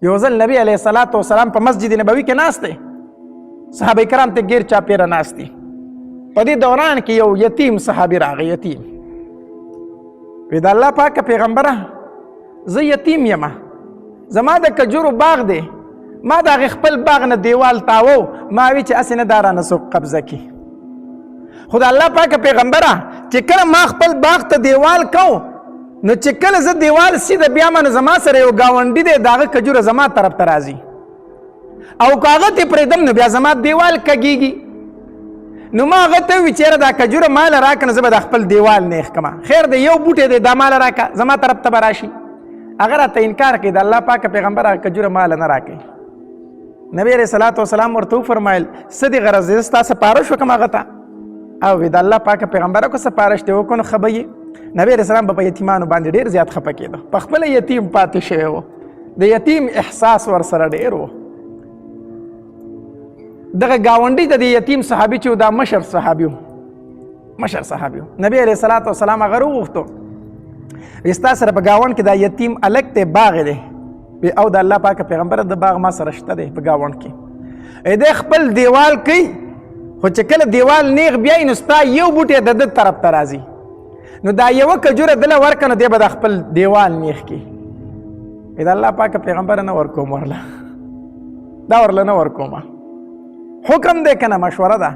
یو ځل نبی علیه الصلاة والسلام په مسجد نبوي کې ناست دی، صحابه کرام ته ګیر چاپېره ناست دي. په دې دوران کې یو یتیم صحابي راغی. یتیم وی د الله پاکه پیغمبره زه یتیم یم، زما د کجورو باغ دی، ما د هغې خپل باغ نه دیوال تاوو، ما وی چې هسې نه دا رانه څوک قبضه کړي. خو د الله پاکه پیغمبره چې کله ما خپل باغ ته دیوال کو، نو چې کله زه دیوال سیده بیامه نو زما سره یو ګاونډي دی، د هغه کجوره زما طرف ته راځي، او که هغه ترې پرېږدم نو بیا زما دیوال کږېږي. نو ما هغه ته ووي چېره دا کجوره ماله راکړه، نو زه به د خپل دیوال نیغ کړمه. خیر دی یو بوټی دی، دا ماله راکړه، زما طرف ته به راشي. هغه راته انکار کوي، د الله پاکه پیغمبر هغه کجوره ماله نه راکوي. نبی علیه صلات وسلام ورته وفرمایل څه دې غرض دی، زه ستا سپارش وکړم هغه ته؟ او وی د الله پاکه پیغمبره که سپارش دې وکړو نو ښه به یې. نبی علیه السلام به په یتیمانو باندې ډېر زیات خفه کېده، په خپله یتیم پاتې شوی و، د یتیم احساس ورسره ډېر و. دغه ګاونډي د دې یتیم صحابي چې و دا مشر صحابي و. نبی علیه الصلاة والسلام هغه راوغوښتو، وی ستا سره په ګاونډ کې دا یتیم هلک دی، باغ دی. وی او د الله پاکه پیغمبره د باغ ما سره شته دی په ګاونډ کې. دی خپل دیوال کوي، خو چې کله دیوال نیغ بیایي نو ستا یو بوټی د ده طرف ته راځي، نو دا یوه کجوره دله ورکړه نو دی به د خپل دیوال نیغ کړي. وی د الله پاکه پیغمبره نه ورکوم ورله، دا ورله نه ورکومه. حکم دی که نه مشوره ده؟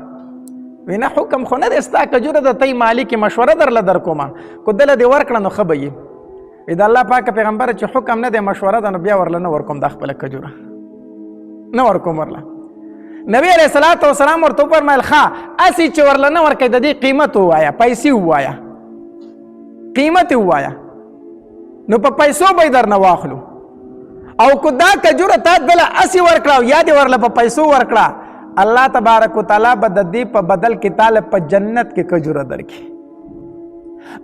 وی نه حکم خو نه دی، ستا کجوره د تی مالکې مشوره درله در کومه، کو دله دې ورکړه نو ښه به یي. وی د الله پاکه پیغمبره چې حکم نه دی مشوره ده، نو بیا ورله نه ورکوم دا خپله کجوره، نه ورکوم ورله. نبی علیه الصلاة والسلام ورته وفرمیل ښه هسې چې ورله نه ورکوې د دې قیمت ووایه، پیسې ووایه، قیمت یې ووایه، نو په پیسو به یې درنه واخلو. او که دا کجوره تا دله هسې ورکړه او یا دې ورله په پیسو ورکړه، الله تبارک وتعالی به د دې په بدل کې تاله په جنت کې کجوره درکړي،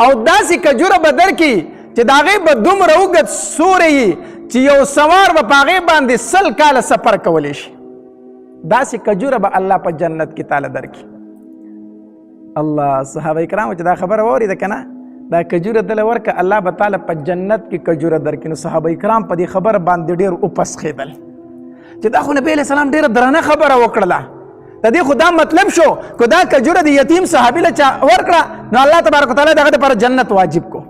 او داسې کجوره به درکړي چې د هغې به دومره اوږد سوری وي چې یو سوار به په هغې باندې 100 کاله سفر کولی شي. داسې کجوره به الله په جنت کې تاله درکړي. الله صحابه کرامو چې دا خبره واورېده که نه، دا کجوره دله ورکه الله به تعالی په جنت کې کجوره درکړي. نو صحابه کرام په دې خبره باندې ډېر وپسخېدل چې دا خو نبی علیه السلام ډېره درنه خبره وکړله. د دې خو دا مطلب شو که دا کجوره د یتیم صحابي له چا ورکړه نو الله تبارک وتعالی دغه دپاره جنت واجب کو،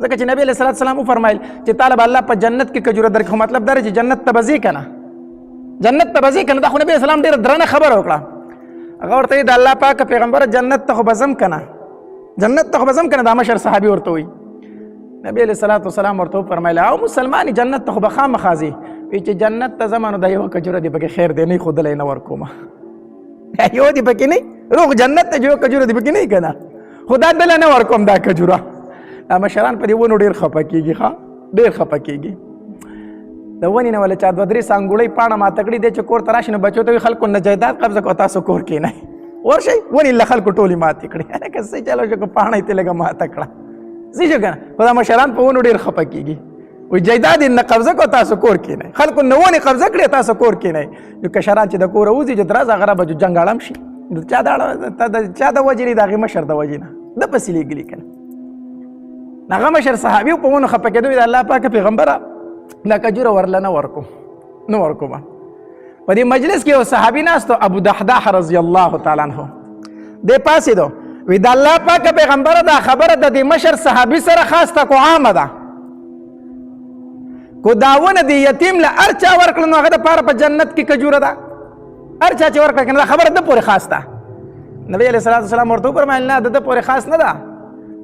ځکه چې نبی علیه الصلاة والسلام وفرمایل چې تعالی به الله په جنت کې کجوره درکړي. خو مطلب دا چې جنت ته به ځې که نه، جنت ته به ځې که نه. دا خو نبی علیه السلام ډېره درنه خبره وکړه. هغه ورته وایي د الله پاکه پیغمبره جنت ته خو به ځم که نه، جنت ته خو به ځم که نه. دا مشر صحابي ورته وایي. نبی علیه الصلاة والسلام ورته وفرمیل او مسلمانې جنت ته خو به خامخا ځې. وی چې جنت ته ځم نو دا یوه کجوره دې پکې خیر دی نه ښودلی نه ورکومه، یو دې پکې نه روغ جنت ته یوه کجوره دې پکې نه که نه، خو دا دله نه ورکوم دا کجوره. دا مشران په دې ونو ډېر خفه کېږي، ښه ډېر خفه کېږي. د ونې نه ولا چا 2-3 سانګوړۍ پاڼه ماته کړي دی چې کور ته راشي نو بچو ته وي خلکو نه جایداد قبضه کوه تاسو کور کښېنئ، ورشئ ونې له خلکو ټولې ماتې کړي. هلکه څه چلو شو که پاڼه یې ترې لږه ماته کړه څه شو که نه. خو دا مشران په ونو ډېر خفه کېږي، وایي جایداد یې نه قبضه کوه تاسو کور کښېنئ، خلکو نه ونې قبضه کړې تاسو کور کښېنئ. نو کشران چې د کوره وځي چې درز هغه به جنګاړم شي، د چا د وجې نه د هغې مشر د وجې نه ده پسې لېږلي که نه. هغه مشر صحابي په ونو خفه کېدو د الله پاکه پیغمبره دا کجوره ورله نه ورکوم، نه ورکومه. په دې مجلس کې یو صحابي ناست و، ابو دحداح رضی الله تعالی عنه. دی پاڅېدو وی د الله پاکه پیغمبره دا خبره د دې مشر صحابي سره خاص ته کو عامه ده، کو دا ونه د یتیم له هر چا ورکړه نو هغه دپاره په جنت کې کجوره ده، هر چا چې ورکړه که نه دا خبره ده پورې خاص ده. نبی علیه الصلاة والسلام ورته وفرمیل نه د ده پورې خاص نه ده،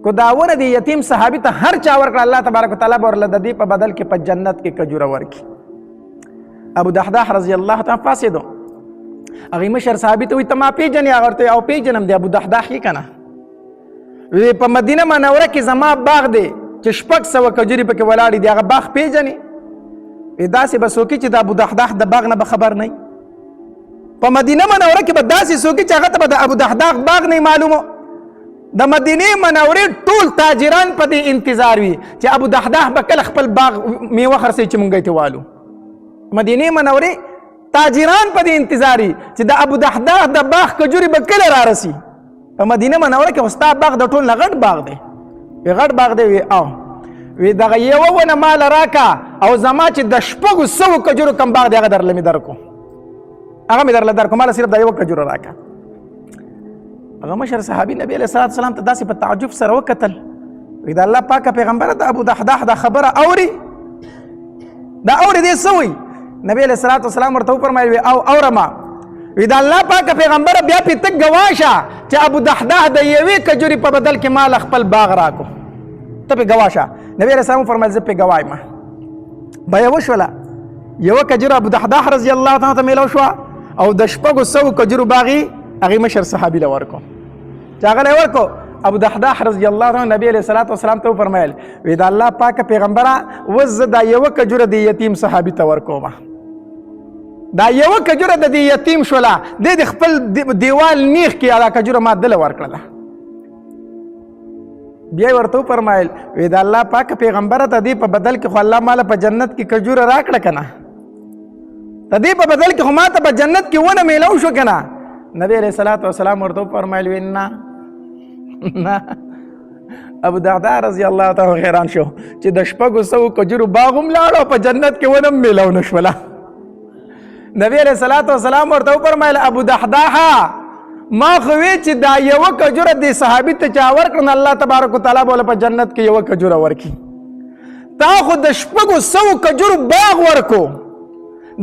کو دا ونه د یتیم صحابي ته هر چا ورکړه الله تبارک وتعالی به ورله د دې په بدل کې په جنت کې کجوره ورکړي. ابو دحداح رضی الله تعالی پاڅېدو، هغې مشر صحابي ته وایي ته ما پېژنې؟ هغه ورته او پېژنم د ابو دحداح یې که نه. وی په مدینه منوره کې زما باغ دی چې 600 کجورې پکې ولاړې دي، هغه باغ پېژنې؟ وی داسې به څوک چې د ابو دحداح د باغ نه به خبر نه په مدینه منوره کې به داسې څوک چې هغه ته به د ابو دحداح باغ نه معلومو. د مدینې منورې ټول تاجران په دې انتظار وي چې ابو دحداح به کله خپل باغ میوه خرڅوي چې مونږ یې والو. مدینې منورې تاجران په دې انتظار وي چې د ابو دحداح د باغ کجورې به کله رارسي. په مدینه منوره کې خو ستا باغ د ټول نه غټ باغ دی، غټ باغ دی. وی او وی دغه یوه ونه مال راکا او زما چې د 600 کجورو کم باغ دی هغه درله مې درکو هغه مې درله درکو ماله صرف دا یوه کجوره راکا. هغه مشر صحابي نبی علیه الصلاة والسلام ته داسې په تعجب سره وکتل وی د الله پاکه پیغمبره د ابو دحداح دا خبره اوري دا اوري دی څه وایي؟ نبی علیه الصلاة والسلام ورته وفرمایل وی او اورما وی د الله پاکه پیغمبره بیا پې ته ګواه شه چې ابو دحداح د یوې کجورې په بدل کې مال خپل باغ راکو ته پې ګواه شه. نبی علیه السلام وفرمایل زه پې ګواه یم. بیه وشوله یوه کجوره ابو دحداح رضی الله تعالی ته میلاو شوه او د 600 کجورو باغ هغې مشر صحابي له ورکو چې هغه له ورکو ابو دحداح رضی الله تعالی نبی علیه الصلاة والسلام ته وفرمایل وی د الله پاکه پیغمبره اوس زه دا یوه کجوره د یتیم صحابي ته ورکومه دا یوه کجوره د دې یتیم شوله دی د خپل دیوال نیغ کې دا کجوره ما دله ورکړله. بیا یې ورته وفرمایل وی د الله پاکه پیغمبره د دې په بدل کې خو الله ماله په جنت کې کجوره راکړه که نه د دې په بدل کې خو ما ته په جنت کې ونه میلاو شو که نه. نبی علیه الصلاة والسلام ورته وفرمایل وی نه نه. ابو دحداح رضی الله تعالی حیران شو چې د 600 کجورو باغ هم لاړ او په جنت کې ونه هم میلاو نه شوله. نبی علیه الصلاة والسلام ورته وفرمایل ابو دحداح ما خو وی چې دا یوه کجوره دې صحابي ته چا ورکړه الله تبارک وتعالی به په جنت کې یوه کجوره ورکړي تا خو د 600 کجورو باغ ورکو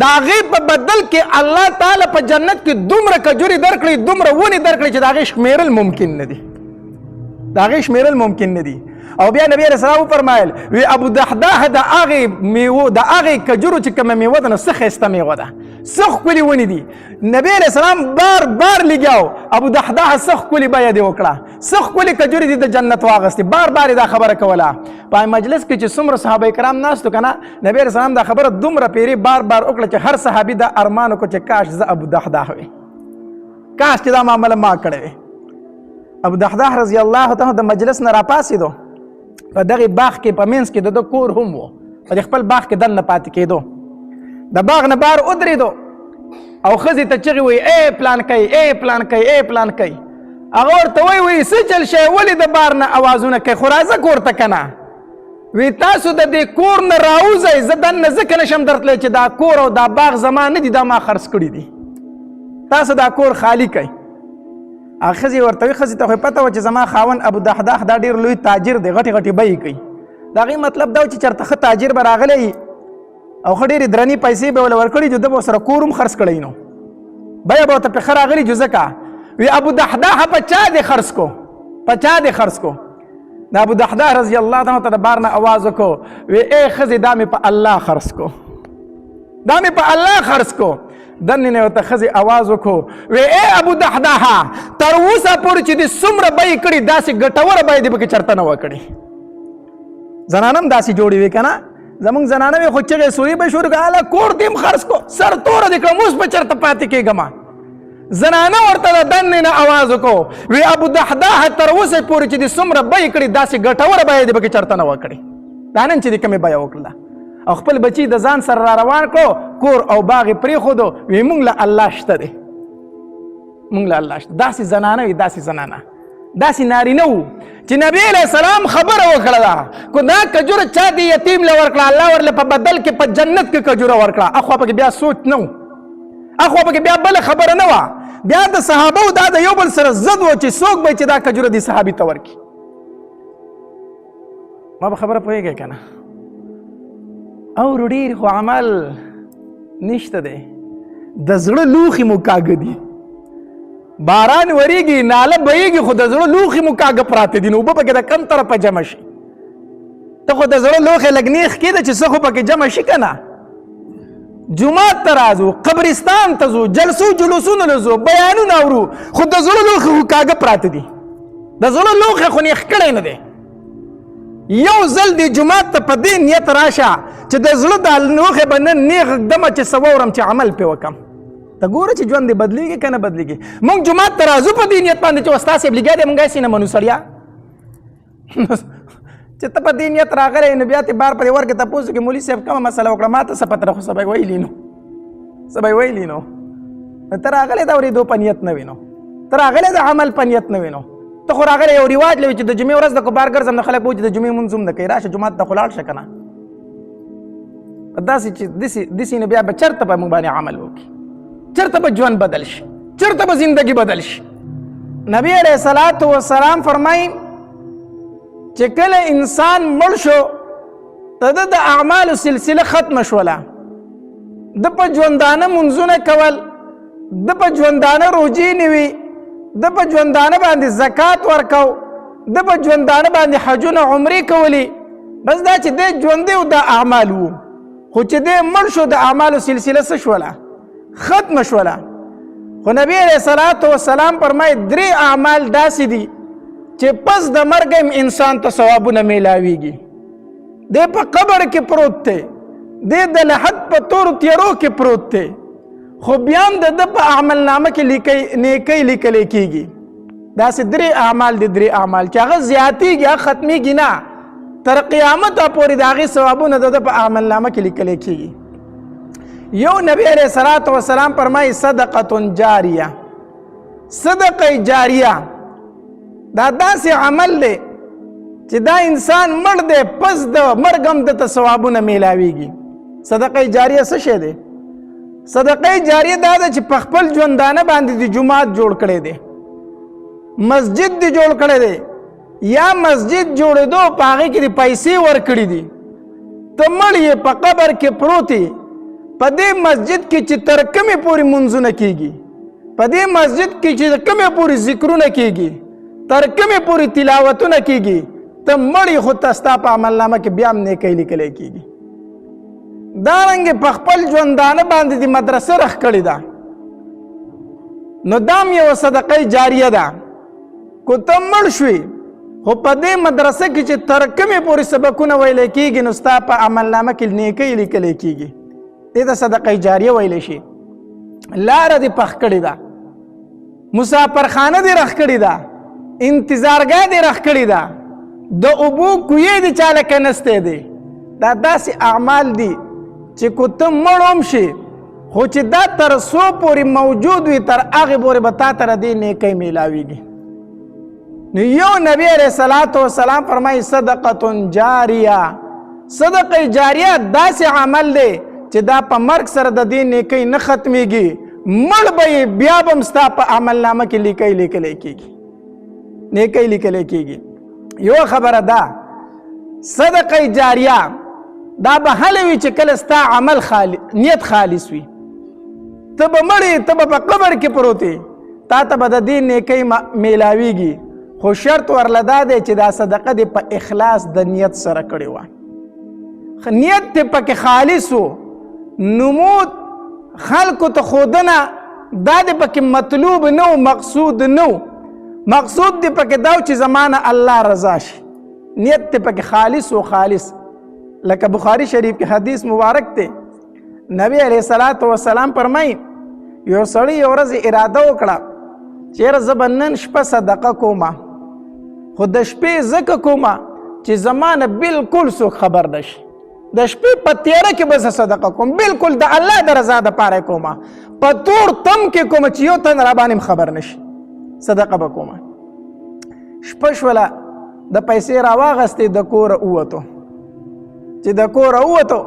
د هغې په بدل کې الله تعالی په جنت کې دومره کجورې درکړي دومره ونې درکړي چې د هغې شمیرل ممکن نه دي د هغې شمیرل ممکن نه دي. او بیا نبی علیه السلام وفرمایل وی ابو دحداح د هغې میوو د هغې کجورو چې کومه میوه ده نو څه ښایسته میوه ده څه ښکلې ونې دي. نبی علیه السلام بار بار لګیاو ابو دحداح څه ښکلې بیه دې وکړه څه ښکلې کجورې دي د جنت واغستې بار بار یې دا خبره کوله. په مجلس کې چې څومره صحابه کرام ناستو که نه نبی علیه السلام دا خبره دومره پیرې بار بار وکړه چې هر صحابي دا ارمان وکړو چې کاش زه ابو دحداح وي کاش چې دا معامله ما کړې وي. ابو دحداح رضی الله تعالی د مجلس نه راپاڅېدو په دغې باغ کې په منځ کې د ده کور هم و په د خپل باغ کې دننه پاتې کېدو د باغ نه بار ودرېدو او ښځې ته چغې وایي ای پلانکی ای پلانکی ای پلانکی هغه ورته وایي څه چل شی ولې د بار نه اوازونه کوي خو راځه کور ته که نه وی تاسو د دې کور نه راوځئ زه دننه ځکه نشم درتلی چې دا کور او دا باغ زما نه دي دا ما خرڅ کړي دي تاسو دا کور خالی کوئ. هغه ښځې ورته وایي ښځې ته خو پته وه چې زما خاوند ابو دحداح دا ډېر لوی تاجر دی غټې غټې بیې کوي د هغې مطلب دا و چې چېرته ښه تاجر به راغلی وي او ښه ډېرې درنې پیسې به ورله ورکړي چې ده به ورسره کور هم خرڅ کړی نو بیه به ورته پې ښه راغلي جو ځکه وی ابو دحداح په چا دې خرڅ کو په چا دې خرڅ کو. د ابو دحداح رضی الله تعالی ته د بار نه اواز وکړو وی ای ښځې دا مې په الله خرڅ کو دا مې په الله خرڅ کو. دننه نه ورته ښځې اواز وکړو وی ای ابو دحداح تر اوسه پورې چې دې څومره بیې کړي داسې ګټوره بیه دې پکې چېرته نه وه کړې. زنانه هم داسې جوړې وې که نه زمونږ زنانه وې خو چغې سورې به شروع کړه هله کور دې هم خرڅ کو سر توره دې کړم اوس به چېرته پاتې کېږم. زنانه ورته د دننې نه اواز وکړو وی ابو دحداح تر اوسه پورې چې دې څومره بیې کړي داسې ګټوره بیه دې پکې چېرته نه وه کړې دا نن چې دې کومې بیه وکړله او خپل بچی د ځان سره را روان کړو کور او باغ یې پرېښودو وی مونږ له الله شته دی مونږ له الله شته. داسې زنانه وي داسې زنانه داسې نارینه وو چې نبی علیه السلام خبره وکړه ده کو دا کجوره چا دې یتیم له ورکړه الله ورله په بدل کې په جنت کې کجوره ورکړه اخوا پکې بیا سوچ نه و اخوا پکې بیا بله خبره نه وه بیا د صحابو دا د یو بل سره ضد و چې څوک به چې دا کجوره دې صحابي ته ورکړي. ما به خبره پوهېږئ که نه او ډېر خو عمل نشته دی د زړه لوښي مو کاږه دي باران وریږي ناله بهیږي خو د زړه لوښي مو کاږه پراته دي نو اوبه پکې د کم طرفه جمع شي ته خو د زړه لوښی لږ نیغ کېده چې څه خو پکې جمع شي که نه جومات ته راځو قبرستان ته ځو جلسو جلوسونو له ځو بیانونه اورو خو د زړه لوښي خو کاږه پراته دي د زړه لوښی خو نیغ کړی نه دی. یو ځل دې جومات ته په دې نیت راشه چې د زړه د لوښی به نن نیغ ږدمه چې څه واورم چې عمل پې وکړم ته ګوره چې ژوند دې بدلېږي که نه بدلېږي. موږ جومات ته راځو په دې نیت باندې چې استاد صاحب لګیا دی موږ هسې نه منو سړیا چې ته په دې نیت راغلی نو بیا تې بار پرې ورکې تپوس وکړې مولي صاحب کومه مسله وکړه ما ته څه پته ده خو څه به یې ویلي نو څه به یې ویلي نو ته راغلی د اورېدو په نیت نه وي نو ته راغلی د عمل په نیت نه وي نو ته خو راغلی یو رواج لري چې د جمعې ورځ د کبار ګرځم د خلک به وایي چې د جمعې مونځ هم نه کوي، راشه جومات ته خو لاړ شه که نه. داسې چې داسې نه بیا به چېرته به موږ باندې عمل وکړي، چېرته به ژوند بدل شي، چېرته به زندگی بدل شي. نبی علیه الصلاة والسلام فرمایي چې کله انسان مړ شو د ده د اعمالو سلسله ختمه شوله، د په ژوندانه منځونه کول، د په ژوندانه روجې نیوي، د په ژوندانه باندې زکات ورکو، د په ژوندانه باندې حجونه عمرې کولی، بس دا چې دی ژوندی و دا اعمال وو، خو چې دی مړ شو د اعمالو سلسله څه شوله؟ ختمه شوله. خو نبی علیه الصلاة والسلام فرمایي 3 اعمال داسې دي چې پس د مرګ انسان ته ثوابونه میلاویږي. دی په قبر کې پروت دی، دی د لحد په تورو تیارو کې پروت دی، خو بیا هم د ده په عمل نامه کې نیکۍ لیکلی کېږي. داسې 3 اعمال دي، 3 اعمال چې هغه زیاتېږي، هغه ختمېږي نه، تر قیامته پورې د هغې ثوابونه د ده په عمل نامه کې لیکلی کېږي. یو نبی علیه الصلاة والسلام فرمایي صدقة جاریه، صدقه جاریه دا داسې عمل دی چې دا انسان مړ دی، پس د مرګ هم دته ثوابونه میلاویږي. صدقه جاریه څه شی دی؟ صدقه جاریه دا ده چې په خپل ژوندانه باندې د جومات جوړ کړی دی، مسجد دی جوړ کړی دی، یا مسجد جوړېدو په هغې کې د پیسې ورکړي دي، ته مړ یې په قبر کې پروت یې، په دې مسجد کې چې تر کومې پورې منځونه کېږي، په دې مسجد کې چې کومې پورې ذکرونه کېږي، تر کومې پورې تلاوتونه کېږي، ته مړ یې خو ته ستا په عملنامه کې بیا هم نیکۍ لیکلی کېږي. دارنګې په خپل ژوندانه باندې د مدرسه رخ کړې ده، نو دا هم یوه صدقه جاریه ده. کو ته مړ شوې خو په دې مدرسه کې چې تر کومې پورې سبقونه ویلی کېږي، نو ستا په عملنامه کې نیکۍ لیکلی کېږي، دې ته صدقه جاریه ویلی شي. لاره دې پخ کړې ده، مسافرخانه دې رخ کړې ده، انتظارګاه دې رخ کړې ده، د اوبو کویې دې چا لکه نستی دی. دا داسې اعمال دي چې کو ته مړ هم شي، خو چې دا تر څو پورې موجود وي تر هغې پورې به تا ته د دې نیکۍ میلاویږي. نو یو نبی علیه الصلاة والسلام فرمایي صدقة جاریه، صدقه جاریه داسې عمل دی چې دا په مرګ سره د دې نیکۍ نه ختمېږي، مړ به یې بیا به هم ستا په عملنامه کې لیکۍ لیکلی کېږي، نیکۍ لیکلی کېږي. یو خبره ده صدقه جاریه دا به هله وي چې کله ستا عمل نیت خالص وي، ته به مړ یې، ته به په قبر کې پروت یې، تا ته به د دې نیکۍ میلاویږي، خو شرط ورله دا دی چې دا صدقه دې په اخلاص د نیت سره کړې وه، نیت دې پکې خالص و، نمود خلکو ته ښودنه دا دې پکې مطلوب نه و، مقصود نه و، مقصود دې پکې دا و چې زما نه الله رضا شي، نیت دې پکې خالص و خالص. لکه بخاری شریف کې حدیث مبارک دی، نبی علیه الصلاة والسلام فرمایي یو سړی یو ورځ اراده وکړه چې یاره زه به نن شپه صدقه کومه، خو د شپې ځکه کومه چې زما نه بلکل څوک خبر نه شي، د شپې په تیاره کې به زه صدقه کوم، بلکل د الله د رضا دپاره یې کومه، په تور تم کې کومه چې یو تن را باندې خبر نه شي، صدقه به کومه. شپه شوله، د پیسې راواغستې، د کوره ووتو، چې د کوره ووتو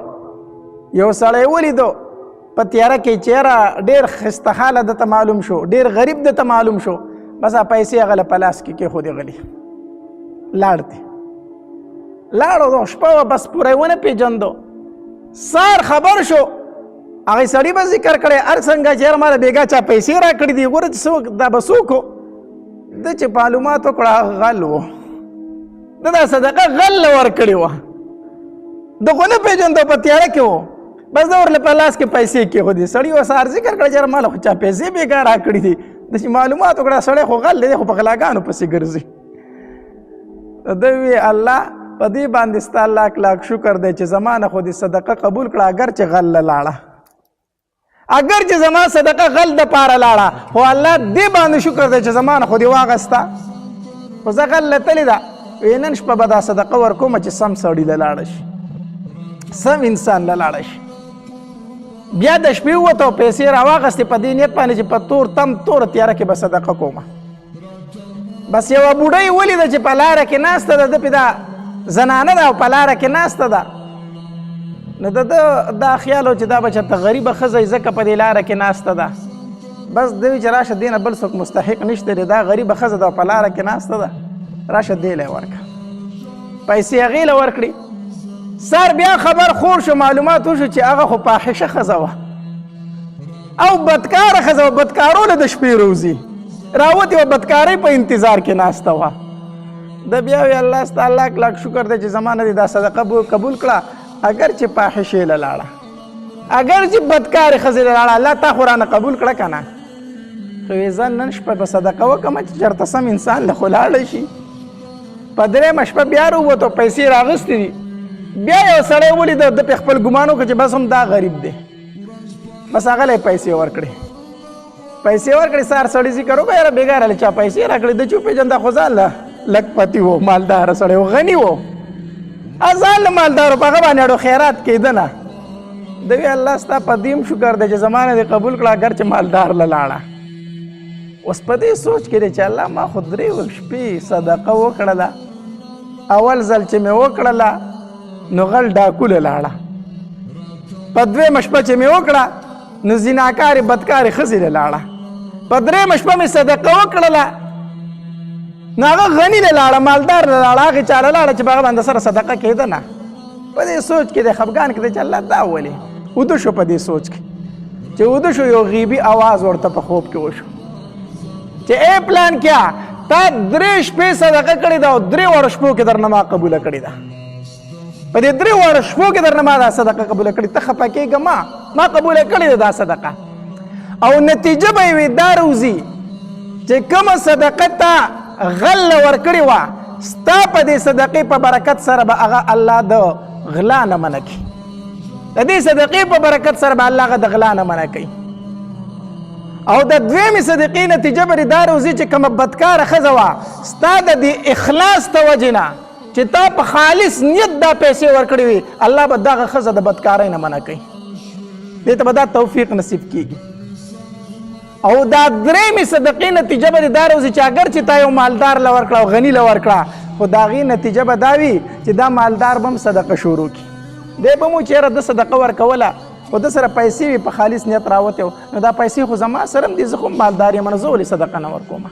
یو سړی ولیدو په تیاره کې چې یاره ډېر ښایسته حاله دته معلوم شو، ډېر غریب دته معلوم شو، بس پیسې هغه له په لاس کې کېښودې غلي لاړ دی، لاړو شپه وه، بس پوره یې ونه پېژندو. سار خبر شو، هغې سړي به ذکر کړی هر څنګه چې یاره ما له بېګا چا پیسې را کړي دي، ګوره چې څوک دا به څوک و، ده چې معلومات وکړه هغه غل و، ده دا صدقه غل له ورکړې وه، ده خو نه پېژندو په تیاره کې و، بس ده ورله په لاس کې پیسې کېښودې. سړي و سهار ذکر کړه چې یاره ما له خو چا پیسې بېګا را کړي دي، ده چې معلومات وکړه سړی خو غل دی، خو په غلاګانو پسې ګرځي. ده وی الله په دې باندې ستا لاک لاک شکر دی چې زما نه خو دې صدقه قبول کړه، اگر چې غل لاړه، اگر چې زما صدقه غل دپاره لاړه، خو الله دې باندې شکر دی چې زما نه خو دې واغسته، خو زه غل لتلې ده، وی نن شپه به دا صدقه ورکومه چې سم سړي له لاړه شي، سم انسان له لاړه شي. بیا د شپې ووته او پیسې راواغستې په دې نیت باندې چې په تور تم توره تیاره کې به صدقه کومه. بس یوه بوډۍ ولیده چې په لاره کې ناسته ده، ده پې دا زنانه ده او په لاره کې ناسته ده، نو ده دا خیال و چې دا به چېرته غریبه ښځه یې ځکه په دې لاره کې ناسته ده. بس ده وی چې راشه دې نه بل څوک مستحق نشته دی، دا غریبه ښځه ده او په لاره کې ناسته ده، راشه دې له یې ورکړه. پیسې هغې له ورکړې. سر بیا خبر خور شو، معلومات وشو چې هغه خو فاحشه ښځه وه او بدکاره ښځه وه، بدکارو له د شپې روزي راوتې وه، بدکارۍ په انتظار کې ناسته وه. د بیا وی الله ستا لاک لاک شکر دی چې زما نه دې دا صدقه قبول کړه، اگر چې فاحشې له لاړه، اگر چې بدکارې ښځې له لاړه، الله تا خو رانه قبول کړه که نه. خو وی زه نن شپه به صدقه وکړم چې چېرته سم انسان له خو لاړی شي. په درېیمه شپه بیا راووتو، پیسې راغستې دي، بیا یو سړی ولیده، ده پې خپل ګمان وکړه چې بس هم دا غریب دی، بس هغه له یې پیسې ورکړې. پیسې ورکړې، سهار سړي ذکر وکړه یاره بېګاره له چا پیسې راکړې، ده چې وپېژنده خو ځان له لکپتي و، مالداره سړی و، غني و، ځان له مالدار و، په هغه باندې اړو خیرات کېده نه. ده وی الله ستا په دې هم شکر دی چې زما نه دې قبول کړه، اگر چې مالدار له لاړه. اوس په دې سوچ کې دی چې الله ما خو 3 شپې صدقه وکړله، اول ځل چې مې وکړله نو غل ډاکو له لاړه، په 2مه شپه چې مې وکړه نو زیناکارې بدکارې ښځې له لاړه، په 3مه شپه مې صدقه وکړله نو هغه غني له لاړه، مالدار له لاړه، هغې چا له لاړه چې په هغه باندې سره صدقه کېده نه. په دې سوچ کې دی، خفګان کې دی چې الله دا ولې وده شو. په دې سوچ کې چې وده شو، یو غیبي आवाज ورته په خوب کې وشو چې ای پلان کیا تا 3 شپې صدقه کړې ده او 3 شپو کې درنه ما قبوله کړې ده، په دې 3 شپو کې درنه ما دا صدقه قبوله کړې، ته خفه کېږه، ما قبوله کړې ده دا صدقه. او نتیجه به یې وي دا روزي چې کومه صدقه ته غل ورکړې وه، ستا په دې صدقې په برکت سره به هغه الله د غلا نه منع کړي، د دې صدقې په برکت سره به الله هغه د غلا نه منع کوي. او د 2مې صدقې نتیجه به دا روزي چې کومه بدکاره ښځه وه، ستا د دې اخلاص ته وجې نه چې تا په خالص نیت دا پیسې ورکړې وي، الله به دغه ښځه د بدکارۍ نه منع کوي، دې ته به دا توفیق نصیب کېږي. او دا 3مې صدقې نتیجه به دا روزي چې اگر چې تا یو مالدار له ورکړه او غني له ورکړه، خو د هغې نتیجه به دا وي چې دا مالدار به هم صدقه شروع کړي، دی به مو چېرې ده صدقه ورکوله خو ده سره پیسې وي، په خالص نیت راوتې و، نو دا پیسې خو زما سره هم دي، زه خو مالدار یم، نو زه ولې صدقه نه ورکوم؟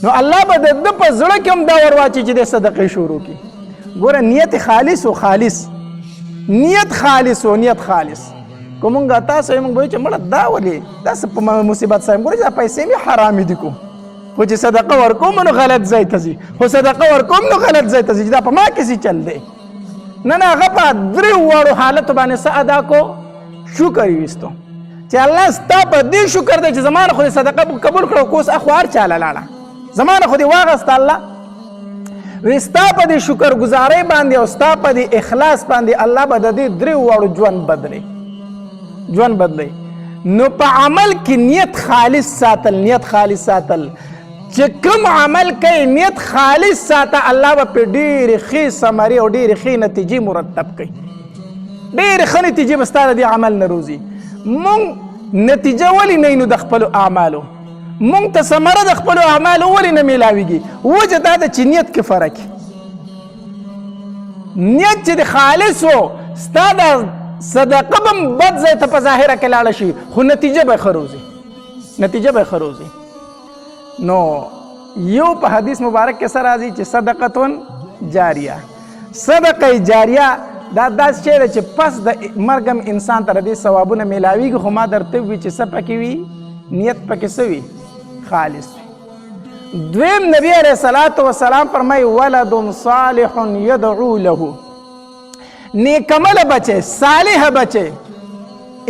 نو الله به د ده په زړه کې هم دا ور واچي چې دی صدقې شروع کړي. ګوره نیت خالص و، خالص نیت خالص و، نیت خالص. که مونږ تاسو یې مونږ به وایو چې مړه دا ولې داسې په مصیبت سره ګورې دا پیسې مې حرامې دي کو، خو چې صدقه ورکوم نو غلط ځای ته ځي، خو صدقه ورکوم نو غلط ځای ته ځي، چې دا په ما کې څه چل دی. نه نه، هغه په 3 حالتو باندې څه ادا کو، شکر یې ویستو چې الله ستا په دې شکر دی چې زما نه خو دې صدقه قبول کړه، خو اوس اخو هر چا له لاړه، زما نه خو دې واغسته الله. وی ستا په دې شکر ګزارۍ باندې او ستا په دې اخلاص باندې الله به د دې 3 ژوند بدلوي، ژوند بدلوي. نو په عمل کې نیت خالص ساتل، نیت خالص ساتل، چې کوم عمل کوي نیت خالص ساته، الله به په ډېرې ښې ثمرې او ډېرې ښې نتیجې مرتب کوي، ډېرې ښه نتیجې به ستا د دې عمل نه روزي. مونږ نتیجه ولې نه نو د خپلو اعمالو، مونږ ته ثمره د خپلو اعمالو ولې نه میلاویږي؟ وجه دا ده چې نیت کې فرق، نیت چې د خالص و، ستا د صدقه به هم بد ځای ته په ظاهره کې لاړه شي، خو نتیجه به ښه روزي، نتیجه به ښه روزي. نو یو په حدیث مبارک کې څه راځي چې صدقتون جاریه، صدقه جاریه دا داسې شی دی چې پس د مرګ هم انسان ته د دې ثوابونه میلاویږي، خو ما درته ووي چې څه پکې وي، نیت پکې څه وي، خالص وي. دویم نبی علیه الصلاة والسلام فرمایي ولد صالح یدعو له، نیکمله بچی، صالح بچی،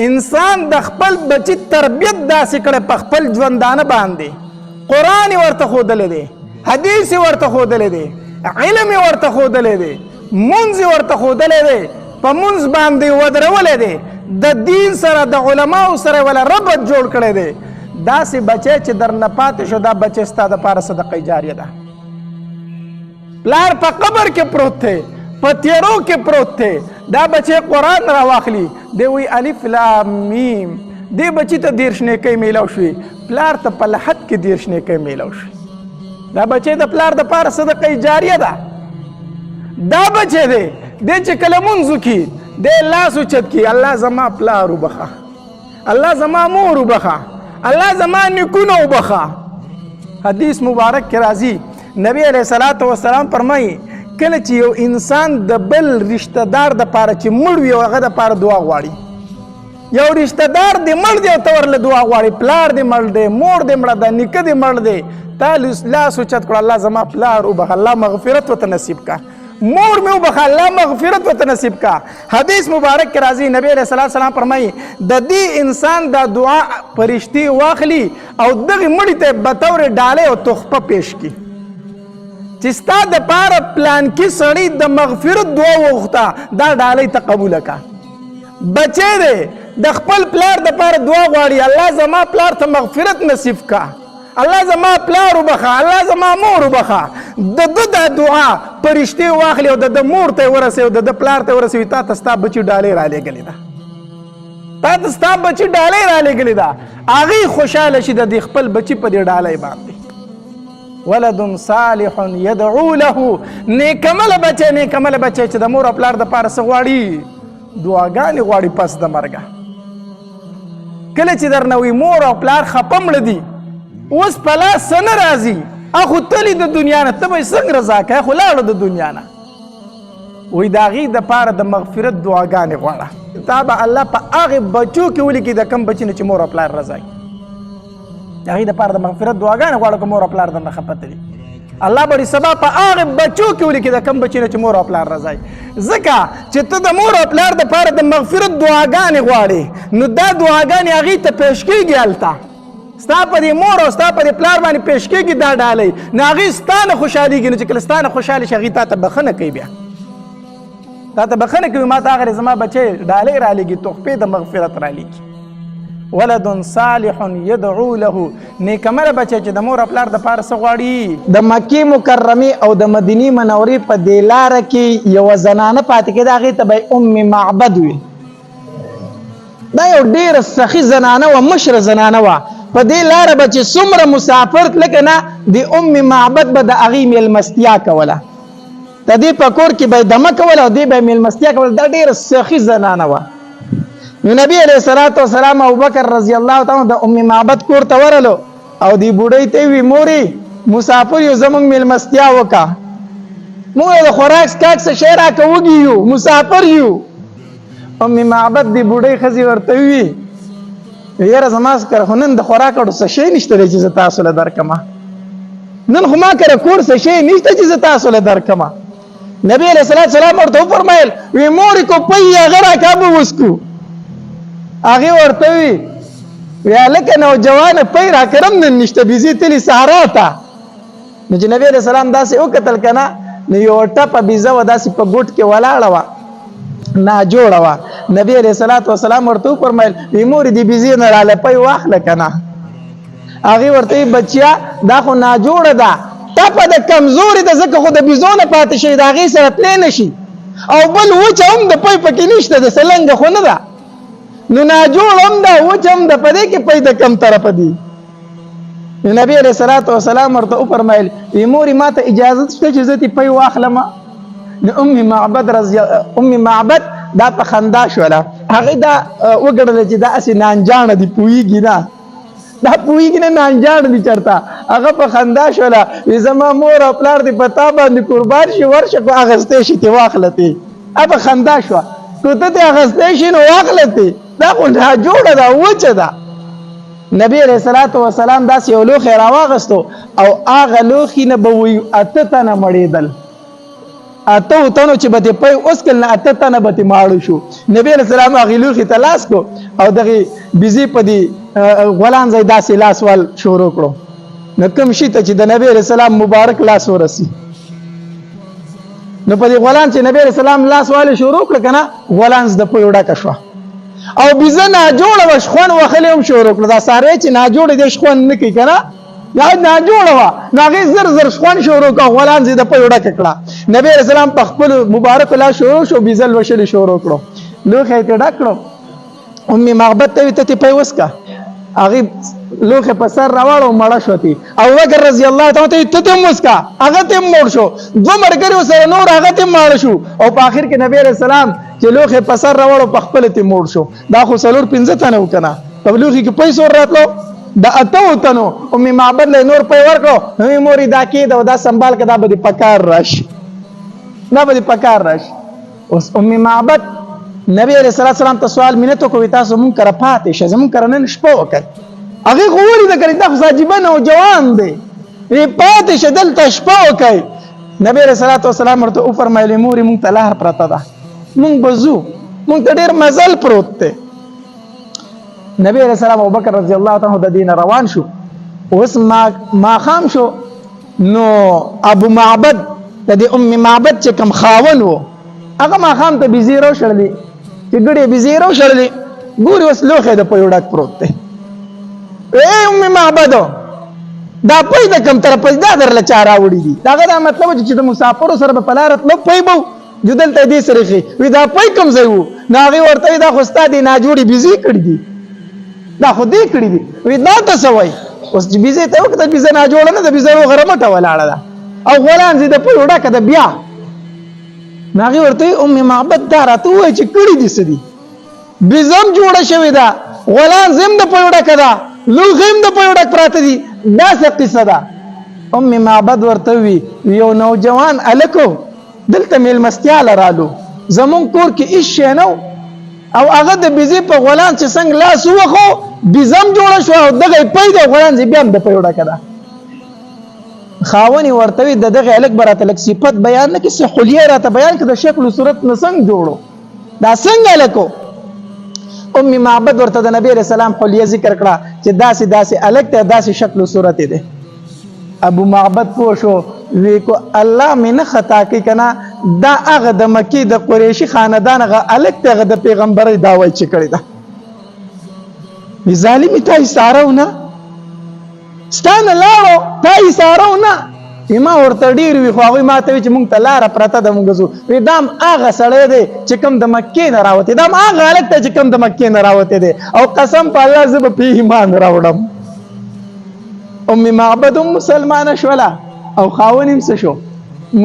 انسان د خپل بچی تربیت داسې کړی په خپل ژوندانه باندې، قرآن یې ورته ښودلی دی، حدیث یې ورته ښودلی دی، علم یې ورته ښودلی دی، مونځ یې ورته ښودلی دی، په مونځ باندې ودرولی دی، د دین سره د علماو سره ولا ربط جوړ کړی دی. داسې بچی چې درنه پاتې شو، دا بچی ستا دپاره صدقه جاریه ده. پلار په قبر کې پروت دی، په تیرو کې پروت دی، دا بچی قرآن راواخلي، دی وی الف لام میم، دی بچی ته 10 نیکۍ میلاو شوي، پلار ته په لحد کې 10 نیکۍ میلاو شوي. دا بچی د پلار د پاره صدقه جاریه ده. دا بچی دی چې کله مونځ وکړي دی لاس اوچت کړي الله زما پلار وبخه، الله زما مور وبخه، الله زما نیکونه وبخه. حدیث مبارک کې راځي نبی علیه الصلاة والسلام فرمایي کله چې یو انسان د بل رشتہ دار د پاره چې مړ وي او هغه د پاره دعا غواړي، یو رشتہ دار دې مړ دی او ته ورله دعا غواړي، پلار دې مړ دی، مور دې مړه ده، نیکه دې مړ دی، تا لاس اوچت کړه الله زما پلار وبخه، الله مغفرت ورته نصیب کا، مور مې وبخه الله مغفرت ورته نصیب کا. حدیث مبارک کې راځي نبی علیه الصلاة والسلام فرمایي د دې انسان دا دعا فرشتي واخلي او دغه مړي ته بطور ډالۍ او تحفه پیش کړي چې ستا د پاره پلان کې سړی د مغفرت دعا وغوښته دا ډالۍ ته قبوله کا. بچی دی د خپل پلار د پاره دعا غواړي الله زما پلار ته مغفرت نصیب کا، الله زما پلار وبخه، الله زما مور وبخه. د دا دعا پرشتي واخلي او د مور ته ورسوي او د پلار ته ورسوي تا ته ستا بچي ډالۍ را لېږلې ده، تا ته ستا بچي ډالۍ را لېږلې ده. هغې خوشحاله شي د دې خپل بچي په دې ډالۍ باندې. ولد صالح يدعو له، نیکمله بچی نیکمله بچی چې د مور او پلار د پاره څه غواړي دعاګانې غواړي پس د مرګه. کله چې درنه وي مور او پلار خفه مړه دي اوس په لاس څه نه راځي، اخو تلي د دنیا نه، ته به یې څنګه رضا کوې، خو لاړه د دنیا نه. وایي د هغې دپاره د مغفرت دعاګانې غواړه. تا به الله په هغې بچو کې ولیکي د کم بچي نه چې مور او پلار رضا وي، د هغې دپاره د مغفرت دعاګانې غواړه که مور او پلار درنه خفه تلي. الله به سبا په هغې بچو کې ولیکي د کم بچي نه چې مور او پلار رضا وي. ځکه چې ته د مور او پلار دپاره د مغفرت دعاګانې غواړې نو دا دعاګانې هغې ته پیش کېږي هلته ستا په دې مور او ستا په دې پلار باندې پیش کېږي دا ډالۍ، نو هغې ستا نه خوشحالېږي. نو چې کله ستا نه خوشحاله شي هغې تا ته بښنه کوي، بیا تا ته بښنه کوي ما ته هغه زما بچی ډالۍ رالیږي، تحفې د مغفرت رالیږي. ولد صالح يدعو له، نیکمره بچی چې د مور او پلار دپاره څه غواړي. د مکې مکرمې او د مدینې منورې په دې لاره کې یوه زنانه پاتې کېده، هغې ته به ام معبد وي. دا یو ډېره سخي زنانه وه، مشره زنانه وه. په دې لاره به چې څومره مسافر لکه نه د ام معبد به د هغې میلمستیا کوله، د دې په کور کې به یې دمه کوله او دې به یې میلمستیا کوله. دا ډېره سخي زنانه وه. نو نبی علیه الصلاة والسلام ابوبکر رضی الله تعالی د ام معبد کور ته ورغلو او دې بوډۍ ته یې وي مورې مسافر یو زموږ میلمستیا وکړه، موږ د خوراک څښاک څه شی راکړه، وږي یو مسافر یو. ام معبد دې بوډۍ ښځې ورته ووي یاره زما کره خو نن د خوراک اړو څه شی نشته دی چې زه تاسو له درکړمه، نن خو ما کره کور څه شی نشته چې زه تاسو له درکړمه. نبی علیه الصلاة والسلام ورته وفرمیل وی مورې کو پی هغه راکړه به وسکو. هغې ورته وي وی هلکه نوجوانه پی راکړم نن نشته بيزي تلي صحرا ته. نو چې نبی علیه السلام داسې وکتل که نه نو یو ټپه بیزه وه داسې په ګوټ کې ولاړه وه ناجوړه وه. نبی علیه الصلاة والسلام ورته وفرمیل وی مورې دې بیزې نه راله پی واخله که نه. هغې ورته وي بچیا دا خو ناجوړه ده، ټپه د کمزورې ده ځکه خو د بیزو نه پاتې شوي د هغې سره تلی نه شي، او بل وچه هم د پی پکې نشته د سلنګه خو نه ده، نو ناجوړ هم ده وچه هم ده، په دې کې پی د کم طرفه دي. نو نبی علیه الصلاة والسلام ورته وفرمیل وی مورې ما ته اجازه شته چې زه دې پی واخلمه. نو ام معبد دا په خندا شوله، هغې دا وګڼله چې دا هسې نانجانه دي پوهېږي نه، دا پوهېږي نه نانجانه دي چېرته. هغه په خندا شوله وی زما مور او پلار دې په تا باندې قربان شي ورشه کو اخیستی شي ترې واخله ترې. هغه په خندا شوه که ته ترې اخیستی شي نو واخله ترې، دا خو ناجوړه ده وچه ده. نبی علیه الصلاة والسلام داسې یو لوښی راواغستو او هغه لوښي نه به وایي 8 تنه مړېدل، 8 تنو چې به دې پی وسکل نه 8 تنه به ترې ماړه شو. نبی علیه السلام هغې لوښي ته لاس کړو او دغې بیزې په دې غولان ځای داسې لاس وال شروع کړو. نو کوم شي ته چې د نبی علیه السلام مبارک لاس ورسي نو په دې غولان چې نبی علیه السلام لاس والی شروع کړه که نه غولان د پیو ډکه شوه او بیزه ناجوړه وه شخون وهلې هم شروع کړه. دا څاروی چې ناجوړه دی شخون نه کوي که نه یا ناجوړه وه نو هغې زر زر شخون شروع کړه غولان د پیو ډکه کړه. نبی علیه السلام په خپلو مبارکو لاس شروع شو بیزه لوشلې شروع کړو، لوښی یې ترې ډک کړو. ام معبد ته وي ته ترې پی وسکه. هغې لوخه په سر راوړو مړه شوتی ابو بکر رضی الله تعالی ته ته مسکا هغه ته مړ شو دو مرګري سره نور هغه ته مړ شو او په اخر کې نبی رسول الله چې لوخه په سر راوړو په خپل ته مړ شو دا خو سلور 15 تنه وکنه په لوخه کې پیسې راتلو دا اتو تنو ام معبد له نور په ورکو نو موري دا کې دا سنبال کدا به پکار راشي دا به پکار راشي اوس ام معبد نبی رسول الله سلام ته سوال مينته کوي تاسو مونږ کرا پاتې شه زمونږ کرنن شپه وکړ هغه غوړي د کړي د ساجيبن او جوان دی ری پاتې شدل تشپو کوي نبی رسول الله والسلام ورته او فرمایلی موري مونږ ته لار پرته ده مونږ بزو مونږ ته ډیر مزل پروت دی نبی رسول الله ابوبکر رضی الله تعالی د دین روان شو اوس ما خام شو نو ابو معبد د ام معبد چې کم خاون وو هغه ما خام ته بزیرو شړلی چې ګړې بزیرو شړلی ګوري اوس لوخه د پيوډک پروت دی اے ام معبد دا پي د کم طرف دا درله چاره وړي دي دا مطلب چې د مسافر سره په لارت لو پي بو جدل ته دي سره شي وی دا پي کم ځای وو ناغي ورته دا خو استاد نه جوړي بيزي کړی دي دا خو دې کړی دي وی دا ته سوي اوس چې بيزي ته وخت بيزي نه جوړ نه د بيزي غرمټه ولاړه ده او غولان زی د پي وډه کده بیا ناغي ورته ام معبد دا راته وای چې کړی دي سدي بيزم جوړه شوی دا غولان زم د پي وډه کده لوغم د پيوډک پراته دي دا څه قصه ده ام معبد ورته وی یو نوجوان الکو دلته میل مستیاله رالو زمون کور کې هیڅ شی نو او هغه د بيزي په غولان چې څنګه لاس وخو بيزم جوړ شو او دغه پیدا غولان زی بیا د پيوډک ده خاوني ورته وی دغه الک براته لک صفت بیان نه کې حلیه راته بیان کړه شکل او صورت نسنګ جوړو دا څنګه الکو ام معبد ورته د نبی رسول الله حلیه ذکر کړه چې داسې الګ ته داسې شکل او صورت دی ابو معبد پوښو وی کو الله مینه خطا کی کنا دا هغه د مکی د قریشی خاندان هغه الګ ته د پیغمبري داوی چې کړی دا وی ظالمی ته اشارهونه ستانه لاړو ته اشارهونه ما ورته ډیر وی خو هغه ماته چې مونږ ته لار پرته د مونږ زو وی دام هغه سړی دی چې کوم د مکې نه راوته دام هغه الګ ته چې کوم د مکې نه راوته دی او قسم په الله زب په ایمان راوړم ام معبد مسلمان شولا او خاونیم څه شو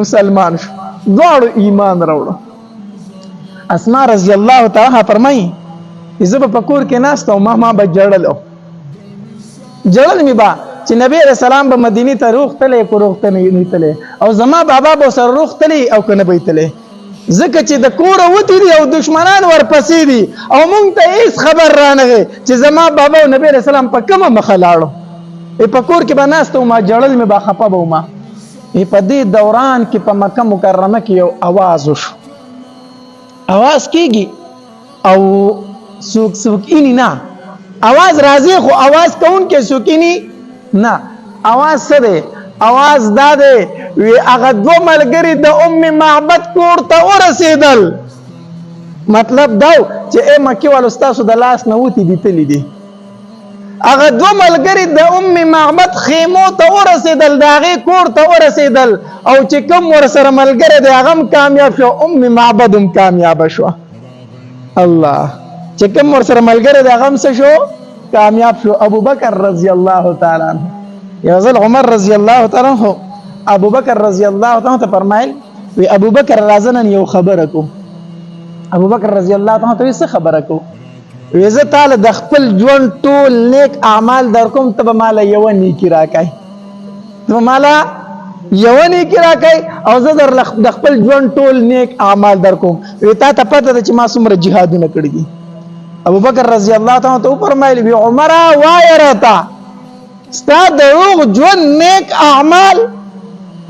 مسلمان شو دوړ ایمان راوړو اسماء رضی الله تعالی فرمایي زب په کور کې ناستو ما بجړلو جړل می با چې نبی رسول الله په مدینه ته روغ تلې کو روغ ته نه تلې او زما بابا به سره روغ تلې او کنه به تلې ځکه چې د کور وتی دي او دشمنان ورپسې دي او مونږ ته هیڅ خبر رانغه چې زما بابا او نبی رسول الله په کومه مخ لاړو په کور کې بناستو ما جړل می با خپه بو ما په دې دوران کې په مکه مکرمه کې یو आवाज وشو आवाज کېږي او سوک اینی نه आवाज راځي خو आवाज کون کې سوکینی نه आवाज څه دی आवाज دا دی وی هغه دو ملګری د ام معبد کور ته ورسېدل مطلب دا چې مکی ول استاد د لاس نه وتی دي تللی دي هغه دو ملګری د ام معبد خیمو ته ورسېدل داغه کور ته ورسېدل او چې کوم ور سره ملګری دی هغه کامیاب شو ام معبد هم کامیاب شو الله چې کوم ور سره ملګری دی هغه څه شو کامیاب شو ابو بکر رضی الله تعالی عنہ یو ځل عمر رضی الله تعالی عنہ ابو بکر رضی الله تعالی عنہ فرمایل وی ابو بکر رازنن یو خبره کو ابو بکر رضی الله تعالی عنہ څه خبره کو وی زه تعالی د خپل ژوند ټول نیک اعمال در کوم ته مال یو نیکی راکای ته مال یو نیکی راکای او زه د خپل ژوند ټول نیک اعمال در کوم وی تا ته پته چې ما څومره جهادونه کړی دي ابو بکر رضی الله تعالی عنہ فرمایلی وی عمر وایرتا استاد روغ ژوند نیک اعمال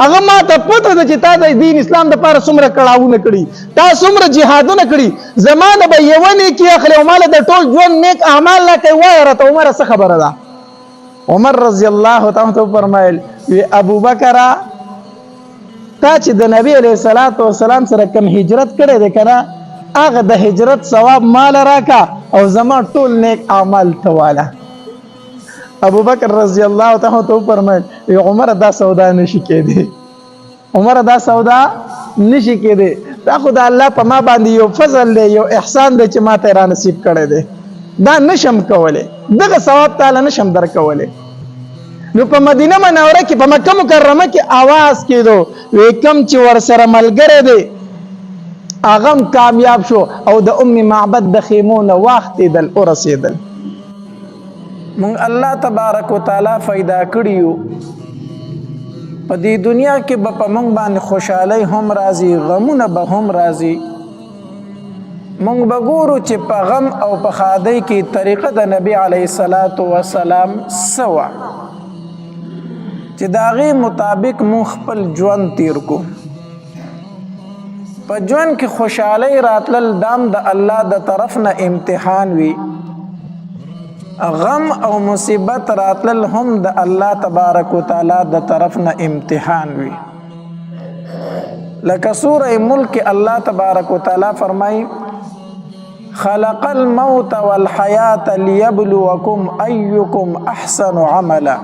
هغه ما ته پته ده چې تا د دین اسلام د لپاره څومره کړهونه کړي تا څومره جهادونه کړي زمانه به یو نیکی اخلي او مال د ټول ژوند نیک اعمال لا کوي وایرته عمر څه خبره ده عمر رضی الله تعالی عنہ فرمایل وی ابو بکر تا چې د نبی علیہ الصلوۃ والسلام سره کوم هجرت کړي ده کنه هغه د هجرت ثواب مال راکا او زما ټول نیک اعمال تواله ابو بکر رضی الله تعالی عنہ فرمایل عمر دا سودا نشی کېده عمر دا سودا نشی کېده دا خدای الله په ما باندې یو فضل دی یو احسان دی چې ما ته را نصیب کړی دی دا نشم کولی دغه ثواب تعالی نشم درکولی نو په مدینه منوره کې په مکه مکرمه کې आवाज کېدو وی کم چې ورسره ملګری دی هغه کامیاب شو او د ام معبد د خیمونه واختیدل او رسیدل مونږ الله تبارک وتعالى پیدا کړیو په دې دنیا کې به په مونږ باندې خوشحالي هم راځي غمونه به هم راځي مونږ به ګورو چې په غم او په ښادۍ کې طریقه د نبی علیه الصلاة والسلام سوا چې د هغې مطابق مونږ خپل ژوند تیر کو په ژوند کې خوشحالۍ راتلل دام د الله د طرف نه امتحان وي غم او مصیبت راتلل هم د الله تبارک وتعالى د طرف نه امتحان وي لکه سوره ملک الله تبارک وتعالى فرمایي خلق الموت والحیات لیبلوکم ایکم احسن عملا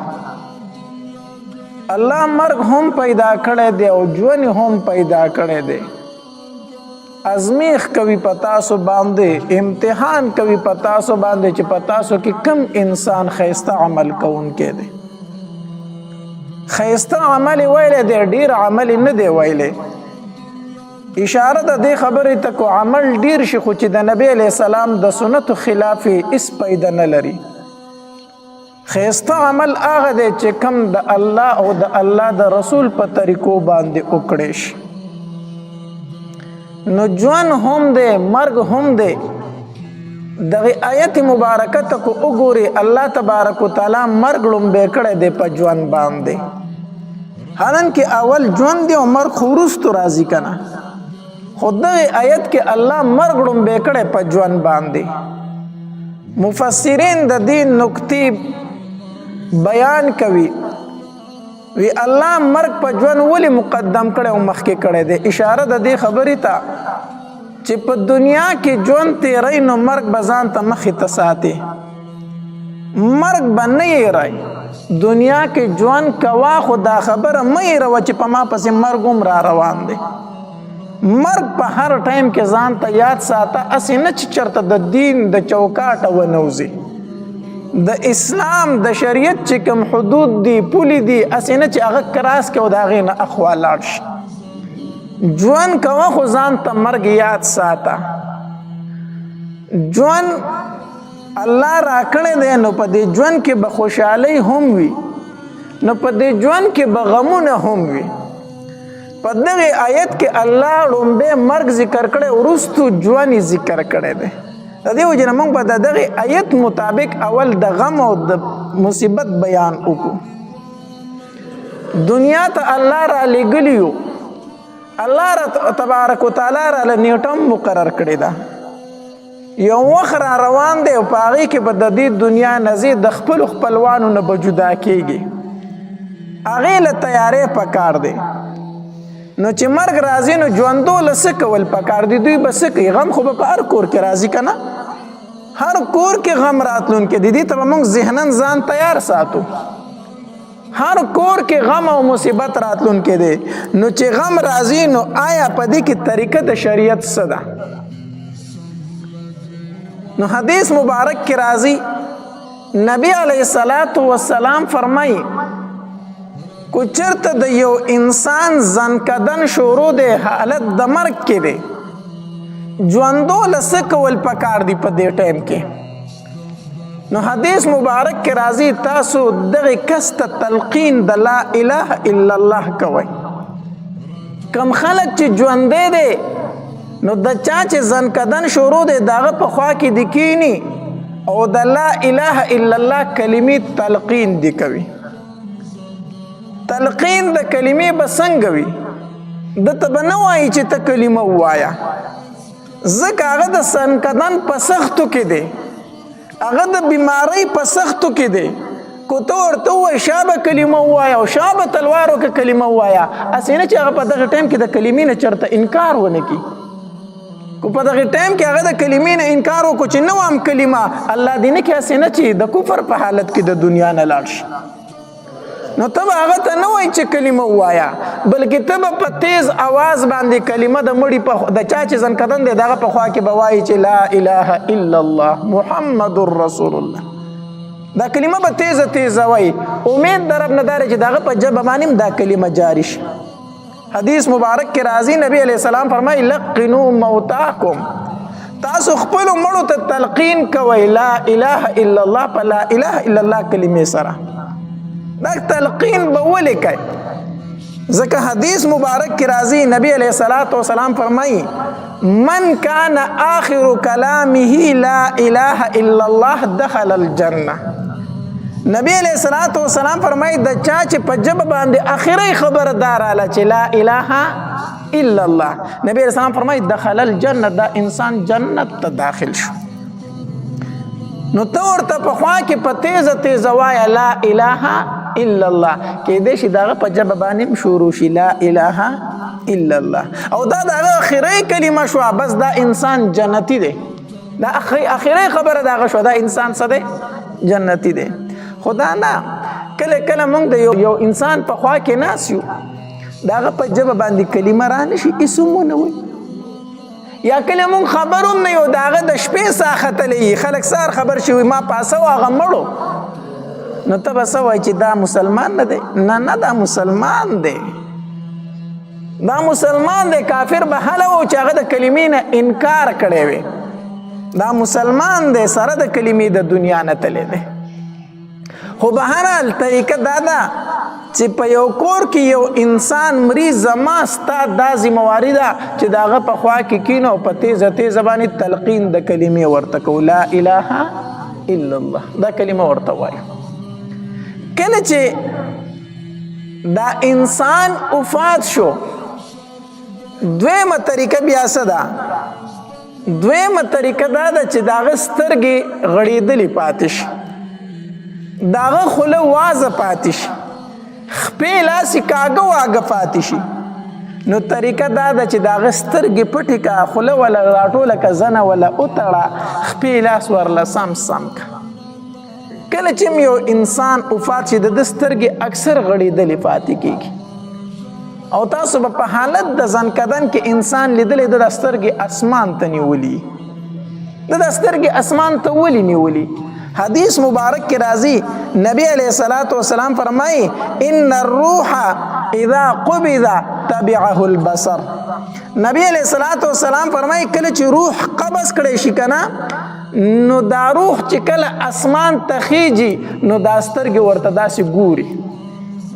الله مرګ هم پیدا کړی دی او ژوند هم پیدا کړی دی ازمیخ کوي پتاسو باندې امتحان کوي پتاسو باندې چې پتاسو کې کم انسان خیسته عمل کوونکی دی خیسته عمل ویلې دی ډیر عمل نه دی ویلې اشاره د دې خبرې ته کو عمل ډیر شي خو چې د نبی علیہ السلام د سنت خلاف اس پیدا نه لري خیسته عمل هغه دی چې کم د الله او د الله د رسول په طریقو باندې وکړي شي نو ژوند هم دی مرګ هم دی دغه آیت مبارکه ته کو وګوري الله تبارک وتعالى مرګ لومبه کړی دی په ژوند باندې حالانکه اول ژوند دی او مرګ خورستو راځي کنه خو دغه آیت کې الله مرګ لومبه کړی په ژوند باندې مفسرین د دې نکتې بیان کوي وی الله مرګ په ژوند ولې مقدم کړي او مخکې کړي دی اشاره د دې خبرې ته چې په دنیا کې ژوند تیری نو مرګ به ځان ته مخې ته ساتي مرګ به نه یېری دنیا کې ژوند کوا خو دا خبره مه یېروه چې په ما پسې مرګ هم را روان دی مرګ په هر ټایم کې ځان ته یاد ساته اسې نه چې چېرته د دین د چوکاټه ونوځي د اسلام د شریعت چې کوم حدود دي پولې دي اسې نه چې هغه کراس کې او د هغې نه اخوا لاړ شي ژوند کوه خو ځان ته مرګ یاد ساته ژوند الله راکړی دی نو په دې ژوند کې به خوشحالۍ هم وي نو په دې ژوند کې به غمونه هم وي په دغې آیت کې الله لومبی مرګ ذکر کړی وروستو ژوند یې ذکر کړی دی د دې وجې نه موږ به د دغې آیت مطابق اول د غم او د مصیبت بیان وکړو دنیا ته الله را لېږلي یو الله تبارک وتعالی را له نیټه مقرر کړې ده یو وخت را روان دی او په هغې کې به د دې دنیا نه ځې د خپلو خپلوانو نه به جدا کېږي هغې له تیارې پکار دی نو چې مرګ راځي نو ژوندو له څه کول پکار دي دوی به څه کوي غم خو به په هر کور کې راځي که نه هر کور کې غم راتلونکی دی دې ته به موږ ذهناً ځان تیار ساتو هر کور کې غم او مصیبت راتلونکی دی نو چې غم راځي نو آیا په دې کې طریقه د شریعت څه ده نو حدیث مبارک کې راځي نبی علیه السلام فرمایي کو چرته د یو انسان ځنکدن شروع دی حالت د مرګ کې دی ژوندو له څه کول پکار دي په دې ټایم کې نو حدیث مبارک کې راځي تاسو دغه کس ته تلقین د لا اله الا الله کوئ کم خلک چې ژوندی دی نو د چا چې ځنکدن شروع دی د هغه په خوا کې دي کینی او د لا اله الا الله کلمې تلقین دي کوي تلقین د کلمې به څنګه وي دته به نه وایي چې ته کلمه ووایه ځکه هغه د ځنکدن په سختو کې دی هغه د بیمارۍ په سختو کې دی کو ته ورته ووایي شا به کلمه ووایه او شا به تلوار وکړه کلمه ووایه هسې نه چې هغه په دغه ټایم کې د کلمې نه چېرته انکار ونه کړي کو په دغه ټایم کې هغه د کلمې نه انکار وکړو چې نه وام کلمه الله دې نه کړي هسې نه چې د کفر په حالت کې د دنیا نه لاړ شي نو ته به هغه ته نه وایي چې کلمه ووایه بلکې ته به په تیز اواز باندې کلمه د مړي په د چا چې زنکدن دی د هغه په خوا کې به وایي چې لا اله الا الله محمد رسول الله. دا کلمه به تیزه تیزه وایي. امید د رب نه دا دی چې د هغه په ژبه باندې هم دا کلمه جاري شي. حدیث مبارک کې راځي نبی علیہ السلام فرمایي لقنوا موتاکم، تاسو خپلو مړو ته تلقین کوئ لا اله الا الله په لا اله الا الله کلمې سره. دا تلقین به ولې کوي؟ ځکه حدیث مبارک کې راځي نبی علیہ السلام فرمایي من کان آخر کلامه لا اله الا الله دخل الجنه. نبی علیہ السلام فرمایي د چا چې په ژبه باندې اخري خبره داراله چې لا اله الا الله، نبی علیہ السلام فرمایي دخل الجنه، دا انسان جنت ته داخل شو. نو ته ورته په خوا کې په تیزه تیزه وایه لا اله الا الله، کیدای شي د هغه په ژبه باندې هم شروع شي لا اله الا الله، او دا د هغه اخري کلمه شوه، بس دا انسان جنتی دی. دا اخري خبره د هغه شوه، دا انسان څه دی؟ جنتی دی. خدا نه کله کله موږ د یو انسان په خوا کې ناست یو، د هغه په ژبه باندې کلمه رانشي هېڅ هم ونه وایي، یا کله موږ خبر هم نه یو د هغه د شپې ساه ختلی خلک سهار خبر شي ما پاسه و هغه مړو، نو ته به څه وایي چې دا مسلمان نه دی؟ نه دا مسلمان دی، دا مسلمان دی. کافر به هله و چې هغه د کلمې نه انکار کړی وي، دا مسلمان دی سره د کلمې د دنیا نه تلی دی. خو به هر حال طریقه دا ده چې په یو کور کې یو انسان مریض زما ستا دا ذمواري ده چې د هغه په خوا کې کینو او په تیزه تیزه باندې تلقین د کلمې ورته کوو لا اله الا الله، دا کلمه ورته وایو. کله چې دا انسان وفات شو دویمه طریقه بیا څه ده؟ دویمه طریقه دا ده چې د هغه سترګې غړېدلې پاتې شي، د هغه خوله وازه پاتې شي، خپې لاسې کاږه واږه پاتې شي. نو طریقه دا ده چې د هغه سترګې پټې که، خوله وله راټوله که، زنه وله وتړه، خپې لاس ورله سم که. کله چې یو انسان وفات شي د ده سترګې اکثر غړېدلې پاتې کېږي، او تاسو به په حالت د زنکدن کې انسان لیدلی د سترګې اسمان ته نیولي، د سترګې اسمان ته ولې نیولي؟ حدیث مبارک کې راځي نبی علیہ السلام فرمایي ان الروح اذا قبض تبعه البصر. نبی علیہ السلام فرمایي کله چې روح قبض کړی شي کنه نو دا روح چې کله اسمان ته خیږي نو دا سترګې ورته داسې ګوري،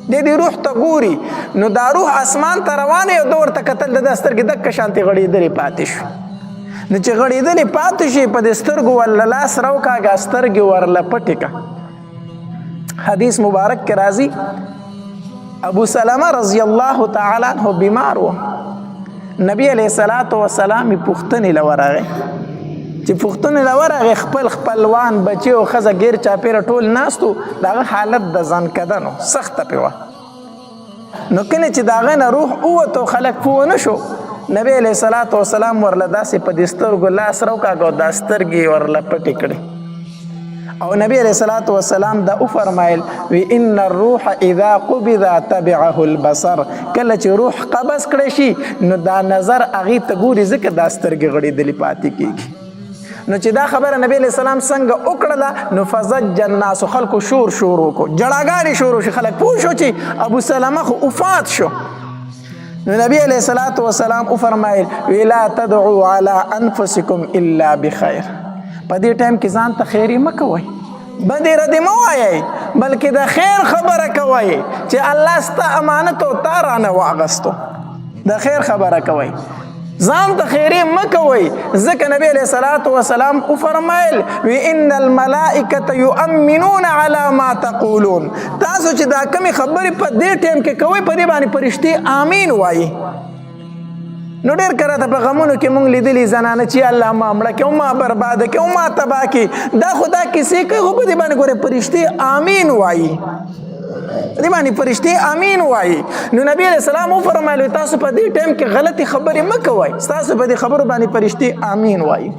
د دې روح ته ګوري، نو دا روح اسمان ته روانه او د ورته کتل د سترګې دکه شانتې غړېدلې پاتې شو. نو چې غړېدلې پاتې شي په دې سترګو ورله لاس راوکاږه، سترګې ورله پټې که. حدیث مبارک کې راځي ابو سلمه رضی الله تعالی عنہ بیمار و، نبی علیہ السلام یې پوښتنې له ورغی، چې پوښتنې له ورغی خپل خپلوان بچی او ښځه ګیر چاپېره ټول ناست و، د هغه حالت د ځانکدن و، سخته پې وه. نو کله چې د هغه نه روح ووتو خلک پوه نه شو، نبی علیہ السلام ورله داسې په دې سترګو لاس راوکاږه او دا سترګې ورله پټې کړې، او نبی علیہ السلام دا وفرمایل وی ان الروح اذا قبض تبعه البصر، کله چې روح قبض کړی شي نو دا نظر هغې ته ګوري، ځکه دا سترګې غړېدلې پاتې کېږي. نو چې دا خبره نبی علیہ السلام څنګه وکړله نو فزج الناس، خلکو شور وکړو، جړاګانې شروع شي، خلک پوه شو چې ابو سلمه خو وفات شو. نو نبی علیہ السلام وفرمایل وی لا تدعوا علی انفسکم الا بخیر، په دې ټایم کې ځان ته خیري مه کوئ، بدې ردې مه وایئ، بلکې د خیر خبره کوئ چې الله ستا امانت او تا رانه واغستو، د خیر خبره کوئ، ځان ته خیري مه کوئ. ځکه نبی علیہ السلام وفرمایل وی ان الملائکة یؤمنون علی ما تقولون، تاسو چې دا کمی خبرې په دې ټایم کې کوئ په دې باندې فرشتې آمین وایي. نو ډېر کراته په غمونو کې مونږ لیدلي زنانه چې الله ما مړه کړي او ما برباده کړي او ما تباه کړي، دا خو دا کیسې کوي، خو په دې باندې ګورې فرشتې آمین وایي، دې باندې فرشتې آمین وایي. نو نبی علیہ السلام وفرمایل تاسو په دې ټایم کې غلطي خبرې مه کوئ، ستاسو په دې خبرو باندې فرشتې آمین وایي.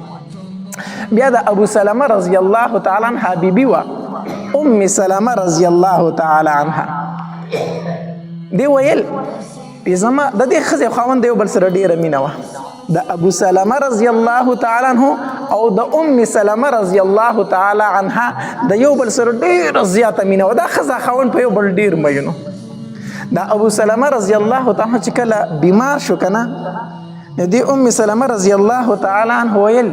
بیا د ابو سلمه رضی الله تعالی عنها بیبي وه ام سلمه رضی الله تعالی عنها، دی ویل زما د دې ښځې خاوند د یو بل سره ډېره مینه وه د ابو سلمه رضی الله تعالی عنه او د ام سلمه رضی الله تعالی عنها د یو بل سره ډېره زیاته مینه وه دا ښځه خاوند په یو بل ډېر مینو دا ابو سلمه رضی الله تعالی چې کله بیمار شو که نه نو دې ام سلمه رضی الله تعالی عنه ویل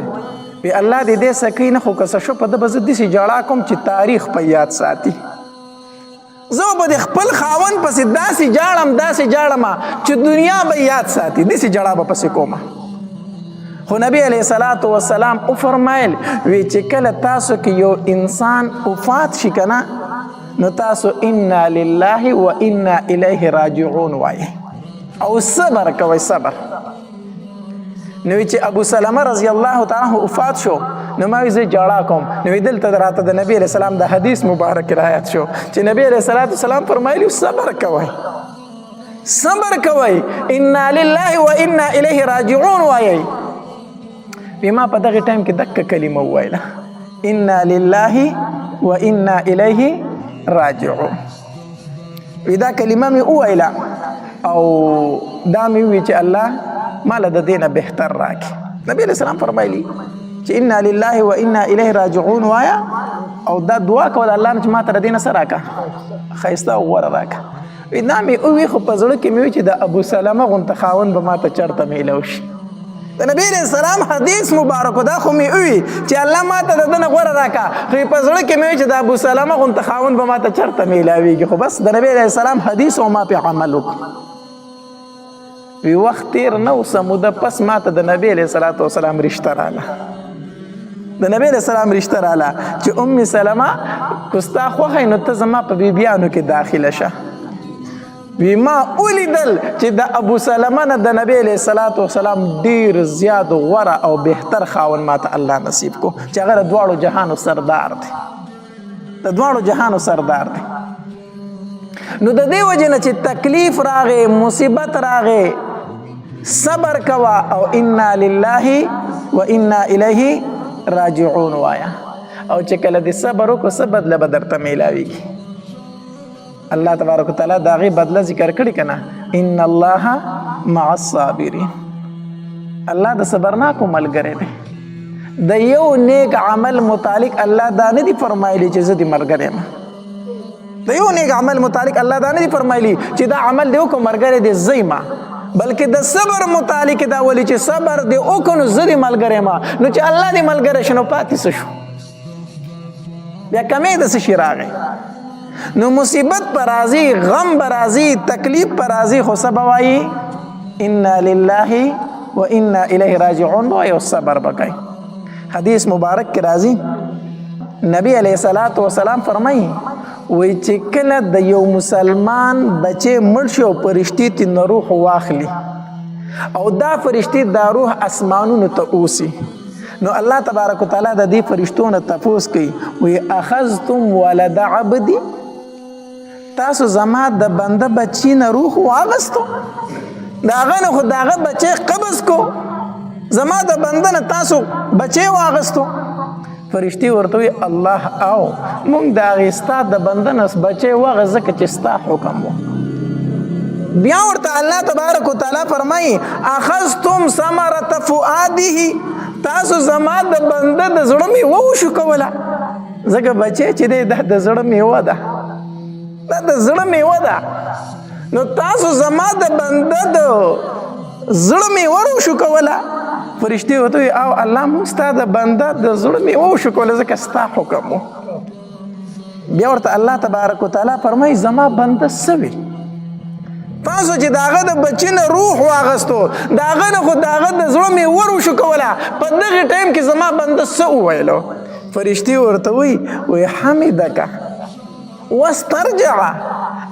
وی الله دې دې سکی نه خو که څه شو په ده به زه داسې ژړا کوم چې تاریخ په یاد ساتي زه به د خپل خاوند پسې داسې جاړم چې دنیا به یاد ساتي داسې ژړا به پسې کومه خو نبی علیه الصلاة والسلام وفرمایل وی چې کله تاسو کې یو انسان وفات شي که نه نو تاسو انا لله و انا الیه راجعون وایي او صبر کوئ صبر نو چې ابو سلمه رضی الله تعالی عنہ وفات شو نو ما وی زه ژړا کوم نو دلته راته د نبی علیه السلام د حدیث مبارک روایت شو چې نبی علیه الصلاة والسلام فرمایلی صبر کوئ انا لله و انا الیه راجعون وایي بما په دغه ټایم کې دغه کلمه وویله انا لله و انا الیه راجعون دا کلمه مې وویله او دا مې ووی چې الله ماله د دې نه بهتر راکړي نبی علیه السلام فرمایلي چې انا لله و انا الیه راجعون وایه او دا دعا کوله الله نه چې ما ته د دې نه څه راکړه ښایسته او غوره راکړه دا مې ووی خو په زړه کې مې ووی چې د ابو سلمه غونته خاوند به ما ته چېرته میلو شي د نبی علیه السلام حدیث مبارکو دا خو مې ووي چې الله ما ته د ده نه غوره راکړه خو په زړه کې مې ووي چې د ابو سلمه غونته خاوند به ما ته چېرته میلاویږي خو بس د نبی علیه السلام حدیث او ما پې عمل وکړو وی وخت تیر نه و څه موده پس ما ته د نبی علیه الصلاة والسلام رشته راله د نبی علیه السلام رشته راله چې ام سلمه که ستا خوښه نو ته زما په بیبیانو کې داخله شه وی ما ولیدل چې د ابو سلمه نه د نبی علیه الصلاة والسلام ډېر زیات غوره او بهتر خاوند ما ته الله نصیب کو چې هغه د دواړو جهانو سردار دی نو د دې وجې نه چې تکلیف راغی مصیبت راغی صبر کوا او انا لله و انا الیه راجعون وایا او چې کله دې صبر وکړو څه بدله به درته میلاویږي الله تبارک وتعالی د هغې بدله ذکر کړي که نه ان الله مع الصابرین الله د صبرناکو ملګری دی د یو نیک عمل متعلق الله دا نه دي فرمایلی چې زه دې ملګری یم د یو نیک عمل متعلق الله دا نه دي فرمایلی چې دا عمل دې وکړو ملګری دې زه یم بلکې د صبر متعلق دا ولي چې صبر دې وکړو نو زه دې ملګری یم نو چې الله دې ملګری شي نو پاتې څه شو بیا کمې د څه شي راغی نو مصیبت پر راځي غم پر راځي تکلیف پر راځي خو څه به وایي انا لله و انا الیه راجعون وایي او صبر به کوي حدیث مبارک کې راځي نبی علیه الصلاة والسلام فرمایي وی چې کله د یو مسلمان بچی مړ شي او فرشتې ترې روح واخلي او دا فرشتې دا روح اسمانونو ته اوسي نو الله تبارک وتعالی د دې فرشتو نه تپوس کوي وی اخذتم ولد عبدي تاسو زما د بنده بچی نه روح واغستو د هغه نه خو د هغه بچی قبض کو زما د بنده نه تاسو بچی واغستو فرشتي ورته وی الله او مونږ د هغې ستا د بنده نه بچی واغست ځکه چې ستا حکم و بیا ورته الله تبارک وتعالی فرمایي اخذتم ثمرة فؤاده تاسو زما د بنده د زړه میوه وشو کوله ځکه بچی چې دی دا د زړه میوه ده دا د زړه میوه ده نو تاسو زما د بنده د زړه میوه وشو کوله فرشتي ورته وي او الله موږ ستا د بنده د زړه میوه وشو کوله ځکه ستا حکم و بیا ورته الله تبارک وتعالی فرمایي زما بنده څه وي تاسو چې د هغه د بچي نه روح واغستو د هغه نه خو د هغه د زړه میوه وشو کوله په دغه ټایم کې زما بنده څه وویلو فرشتي ورته وی حمدک واسترجع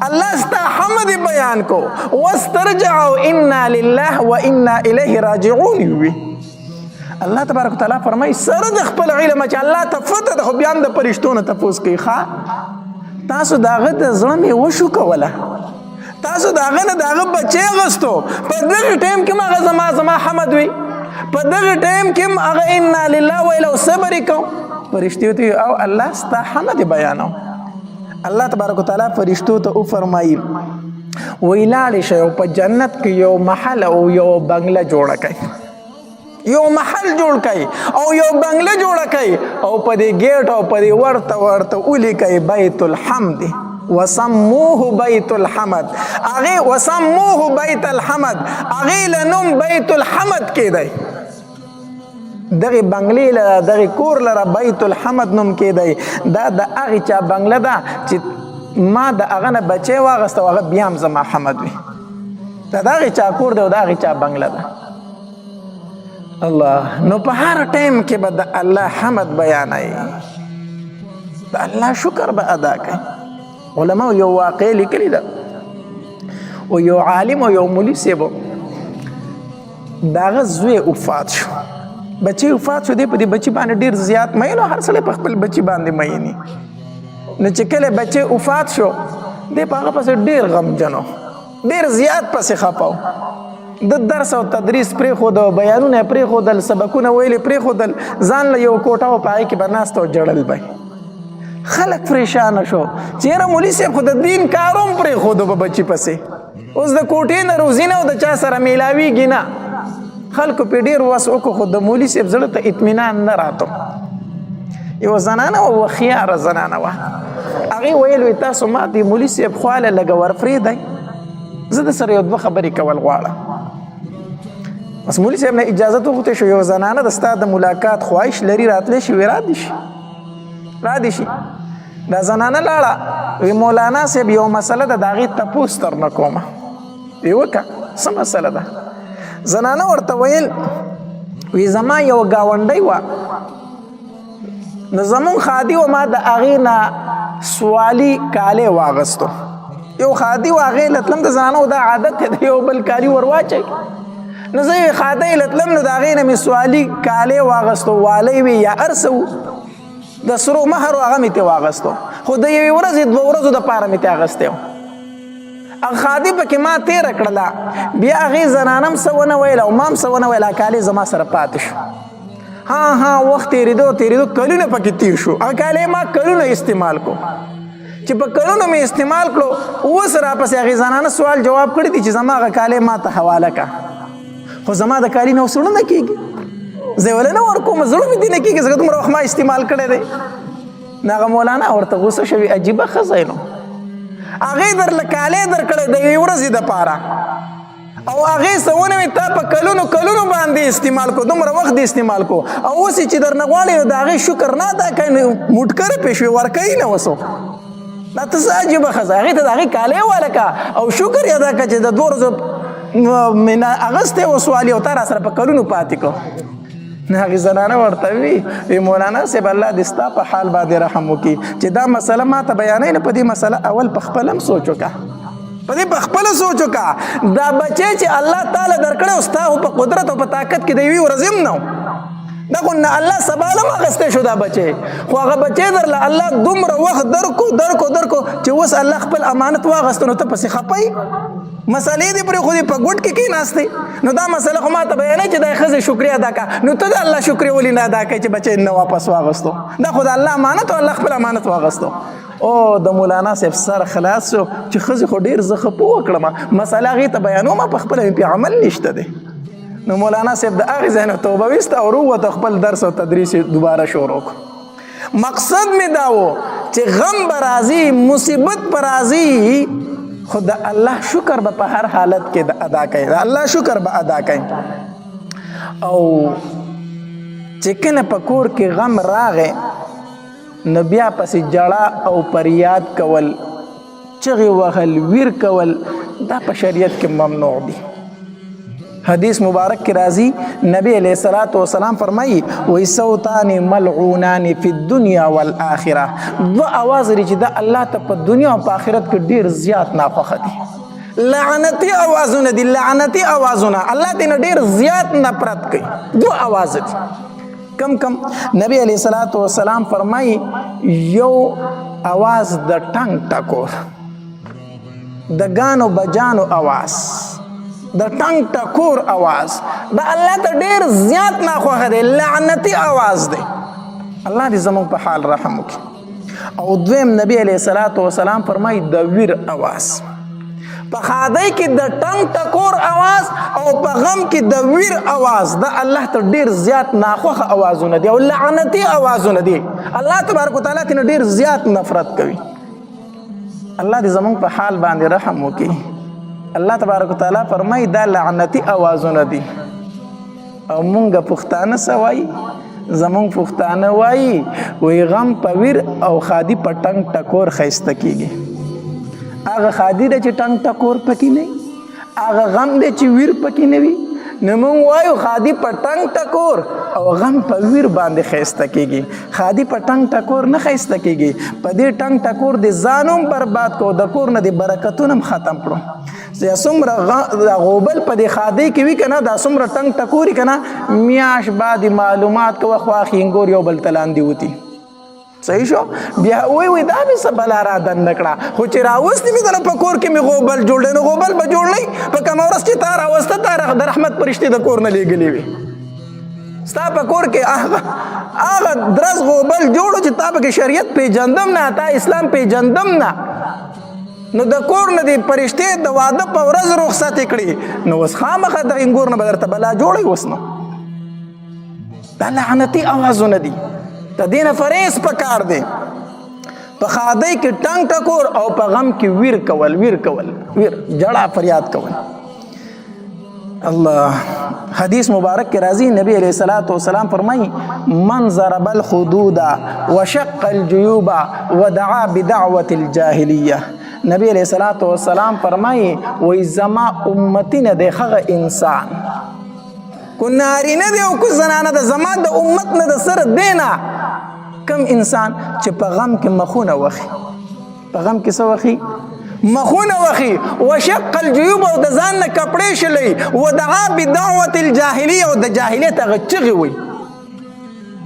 الله ستا حمد بیان کو واسترجع انا لله و انا الیه راجعون وی الله تبارک وتعالی فرمایي سره د خپل علم چې الله ته فتح ده خو بیا هم د فرشتو نه تپوس کوي ښه تاسو د هغه د زړه میوه شو کوله تاسو د هغه نه د هغه بچی اغستو په دغه ټایم کې هغه زما حمد وي په دغه ټایم کې هغه انا لله ویل او صبر یې کوم فرشتي ورته او الله ستا حمد بیانو الله تبارک وتعالی فرشتو ته وفرمایي وی لاړې شئ او په جنت کې یو محل او یو بنګله جوړه کړئ یو محل جوړ کړئ او یو بنګله جوړه کړئ او په دې ګیټ او په دې ورته ولیکئ بیت الحمد وسموه بیت الحمد هغې وسموه بیت الحمد هغې له نوم بیت الحمد کېدی دغه بنگلې لره دغه کور لره بیت الحمد نوم کېدی دا د هغې چا بنګله ده چې ما د هغه نه بچی واغسته او هغه بیا هم زما حمد وي دا د هغې چا کور دی او د هغې چا بنګله ده الله نو په هر ټایم کې به د الله حمد بیانوي د الله شکر به ادا کوي علماء یو واقع لیکلي ده او یو عالم او یو مولي صاحب د هغه زوی وفات شو بچی وفات شو دی په دې بچی باندې ډېر زیات مین او هر سړی په خپل بچی باندې میني نو چې کله بچی وفات شو دی په هغه پسې ډېر غمجن و ډېر زیات پسې خفه و د درس او تدریس پرېښود بیانونه یې پرېښودل سبقونه ویلې پرېښودل ځان له یو کوټه و په هغې کې به ناست او جړل به خلک پریشانه شو چې یاره مولي صاحب خو د دین کار هم پرېښودو په بچي پسې اوس د کوټې نه روزي نه او د چا سره میلاویږي نه خلکو پې ډېر وس وکړو خو د مولي صاحب زړه ته اطمینان نه راتو یوه زنانه وه وخیاره زنانه وه هغې ویل وي تاسو ما د مولي صاحب خواله لږه ورپرېږدئ زه د سره یو دوه خبرې کول غواړم بس مولي صاحب نه اجازت وغوښتی شو یو زنانه د ستا د ملاقات خواهش لري راتلی شي وی را دي شي دا زنانه لاړه وی مولانا صاحب یو مسله ده د هغې تپوس درنه کومه وی وکړه څه مسله ده زنانه ورته ویل وی زما یو ګاونډی وه نو زمونږ خادي و ما د هغې نه سوالي کالی واغستو یو خادي و هغې لتلم د زنانو دا عادت دی د یو بل کالي ور واچوي نو زه یې خادی لتلم نو د هغې نه مې سوالي کالی واغستو والی وي یا هر څه د سرو مهر و هغه مې ترې واغستو خو د یوې ورځې دوه ورځو دپاره مې ترې اخیستی و هغه خادي پکې ما تېره کړله بیا هغې زنانه هم څه ونه ویل او ما هم څه ونه ویل هغه کالي زما سره پاتې شو ها وخت تېرېدو کلونه پکې تېر شو هغه کالي ما کلونه استعمال کو چې په کلونو مې استعمال کړو اوس راپسې هغې زنانه سوال جواب کړی دي چې زما هغه کالي ما ته حواله کړه خو زما د کالي نه اوس زړه نه کېږي زه یې ولې نه ورکوم زړه مې دې نه کېږي ځکه دومره وخت ما استعمال کړی دی نو هغه مولانا ورته غوسه شوي عجیبه ښځه یې نو هغې درله کالی درکړی د یوې ورځې دپاره او هغې څه ونه وي تا په کلونو باندې استعمال کو دومره وخت دې استعمال کو او اوس یې چې درنه غواړې نو د هغې شکر نه ادا کوي نو موټکره پې شوې ورکوي نه اوسو دا ته څه عجیبه ښځه هغې ته د هغې کالی واله که او شکر یې ادا کړه چې د دوه ورځو مې اغستی و سوالي او تا را سره په کلونو پاتې کړو نو هغې زنانه ورته وي مولانا صاحب الله دې ستا په حال باندې رحم وکړي چې دا مسله ما ته بیانوي نه په دې مسله اول په خپله هم سوچ وکړه په دې په خپله سوچ وکړه دا بچی چې الله تعالی درکړی او ستا په قدرت او په طاقت کې د یوې ورځې هم نه دا خو نه الله سباله هم اخیستی شو دا بچی خو هغه بچی درله الله دومره وخت درکو چې اوس الله خپل امانت واغسته نو ته پسې خپی مسلې دې پرېښودې په ګوټ کې کېناستې نو دا مسله خو ما ته بیانوي چې دا ښځې شکرې ادا کړه نو ته د الله شکرې ولې نه ادا کوې چې بچی نه واپس واغستو دا خو د الله امانت او الله خپل امانت واغستو او د مولانا صاحب سر خلاص شو چې ښځې خو ډېر زه ښه پوه کړم مسله هغې ته بیانوم په خپله مې پې عمل نشته دی نو مولانا صاحب د هغې ځای نه توبه ویسته او ورووته خپل درس او تدریس یې دوباره شروع کړو مقصد مې دا و چې غم به راځي مصیبت به راځي خو د الله شکر به په هر حالت کې ادا کوي د الله شکر به ادا کوي او چې کله په کور کې غم راغی نو بیا پسې جړه او فریاد کول چغې وهل ویر کول دا په شریعت کې ممنوع دي حدیث مبارک کی راضی نبی علیہ الصلوۃ والسلام فرمایي وای صوتان ملعونان فی الدنیا والآخرة دو आवाज لري چې د الله ته په دنیا او په آخرت کې ډیر زیات ناخوښه دي لعنتی आवाजونه دي لعنتی आवाजونه الله دې ډیر زیات نفرت کوي دو आवाज دي کم نبی علیہ الصلوۃ والسلام فرمایي یو आवाज د ټنګ ټکور د غانو بجانو आवाज د ټنګ ټکور आवाज د الله ته ډیر زیات ناخوښه دی لعنتی आवाज دی الله دې زموږ په حال رحم وکړي او دویم نبی علیه الصلاۃ والسلام فرمایي د ویر اواز. په خادۍ کې د ټنګ ټکور اواز او په غم کې د ویر اواز دا الله ته ډیر زیات ناخوښه اوازونه دي او لعنتي اوازونه دي. الله تبارک وتعالی ترې ډیر زیات نفرت کوي. الله دې زمونږ په حال باندې رحم وکړي. الله تبارک وتعالی فرمایي دا لعنتي اوازونه دي او مونږ پښتانه څه وایي؟ زمونږ پښتانه وایي وی غم په ویر او خادي په ټنګ ټکور ښایسته کېږي. هغه خادي دی چې ټنګ ټکور پکې نه وي، هغه غم دی چې ویر پکې نه وي. نو مونږ وایو خادي په ټنګ ټکور او غم په ویر باندې ښایسته کېږي. خادي په ټنګ ټکور نه ښایسته کېږي. په دې ټنګ ټکور د ځان هم برباد کړو، د کور نه د برکتونه هم ختم کړو. یا څومره غوبل په دې خادۍ کې وي که نه، دا څومره ټنګ ټکوري که نه، میاشت بعد معلومات کوه خوا خینګور یو بل ته لاندې وتي. صحیح شو؟ بیا وی دا مې څه بلا را دنده کړه، خو چې راوستې مې دله په کور کې مې غوبل جوړ دی. نو غوبل به جوړلی په کومه ورځ چې تا راوسته تا د رحمت فرشتې د کور نه لیږلې وي. ستا په کور کې هغه درز غوبل جوړو چې تا پکې شریعت پیژندم نه، تا اسلام پیژندم نه، نو د کور نه د فرشتې د واده په ورځ رخصتې کړي، نو اوس خامخا د انګور نه به درته بلا جوړی. اوس نو دا لعنتي اوازونه دي. د دې نه فریض پکار دی په خادۍ کې ټنګ ټکور او په غم کې ویر کول، ویر جړه فریاد کول. الله حدیث مبارک کې راځي، نبی علیہ الصلوۃ والسلام فرمایي من ضرب الخدود وشق الجيوب ودعا بدعوة الجاهلیه. نبی علیہ الصلوۃ والسلام فرمایي وای زما امتی نه دی هغه انسان، کو نارینه دی او کو زنانه ده، زما د امت نه د سره دینا کم انسان چې په غم کې مخونه وخي، په غم کې څه وخي؟ مخونه وخي. وشق الجيوب او د ځان نه کپړې شلي. ودعا بدعوة الجاهلیه او د جاهلیت هغه چغې وي.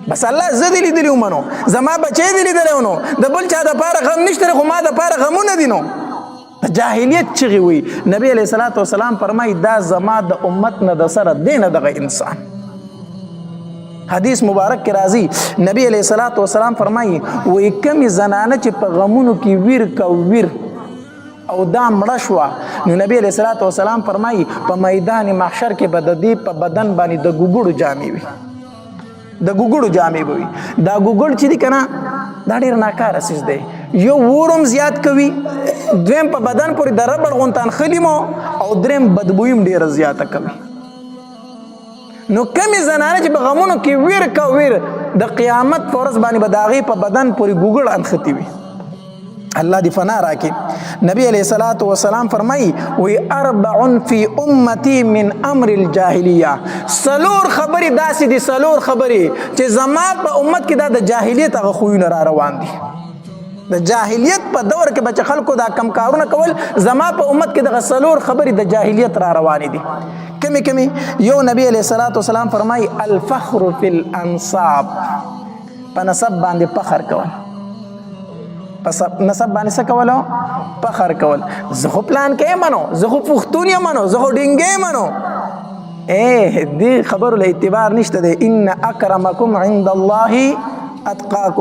بس الله زه دې لیدلی ومنو، زما بچی دې لیدلی ونو، د بل چا دپاره غم نشته خو ما دپاره غمونه دي. نو د جاهلیت چغې وي. نبی علیه الصلاۃ والسلام فرمایي دا زما د امت نه د سره دی نه دغه انسان. حدیث مبارک کې راځي، نبی علیه الصلاۃ والسلام فرمایي وایي کمې زنانه چې په غمونو کې ویر او دا مړه شوه، نو نبی علیه الصلاۃ والسلام فرمایي په میدان محشر کې به د دې په بدن باندې د ګوګړو جامې وي، د ګوګړو جامې به وي. دا ګوګړ چې دي که نه دا ډېر ناکاره څیز دی. یو ورم زیات کوي، دویم په بدن پورې د ربړ غونتان خلي مو، او دریم بدبویم ډېره زیاته کوي. نو کمې زنانه چې په غمونو کې ویر د قیامت په ورځ باندې به د هغې په بدن پورې ګوګړ انښتي وي. الله دې فنا راکړي. نبی علیہ الصلوۃ والسلام فرمایي وی اربع فی امتی من امر الجاهلیه. څلور خبرې داسې دي، څلور خبرې چې زما په امت کې دا د جاهلیت هغه خویونه را روان دي. د جاهلیت په دور کې به چې خلکو دا کم کارونه کول، زما په امت کې دغه څلور خبرې د جاهلیت را روانې دي. کمی یو نبی علیہ الصلوۃ والسلام فرمایي الفخر فی الانصاب، په نسب باندې فخر کول. نسب باندې څه کولو؟ فخر کول. زه خو پلان کې منو، زه خو پښتون یم منو، زه خو ډینګې منو. دې خبرو له اعتبار نشته دی. ان اکرمکم عند الله اتقاکم.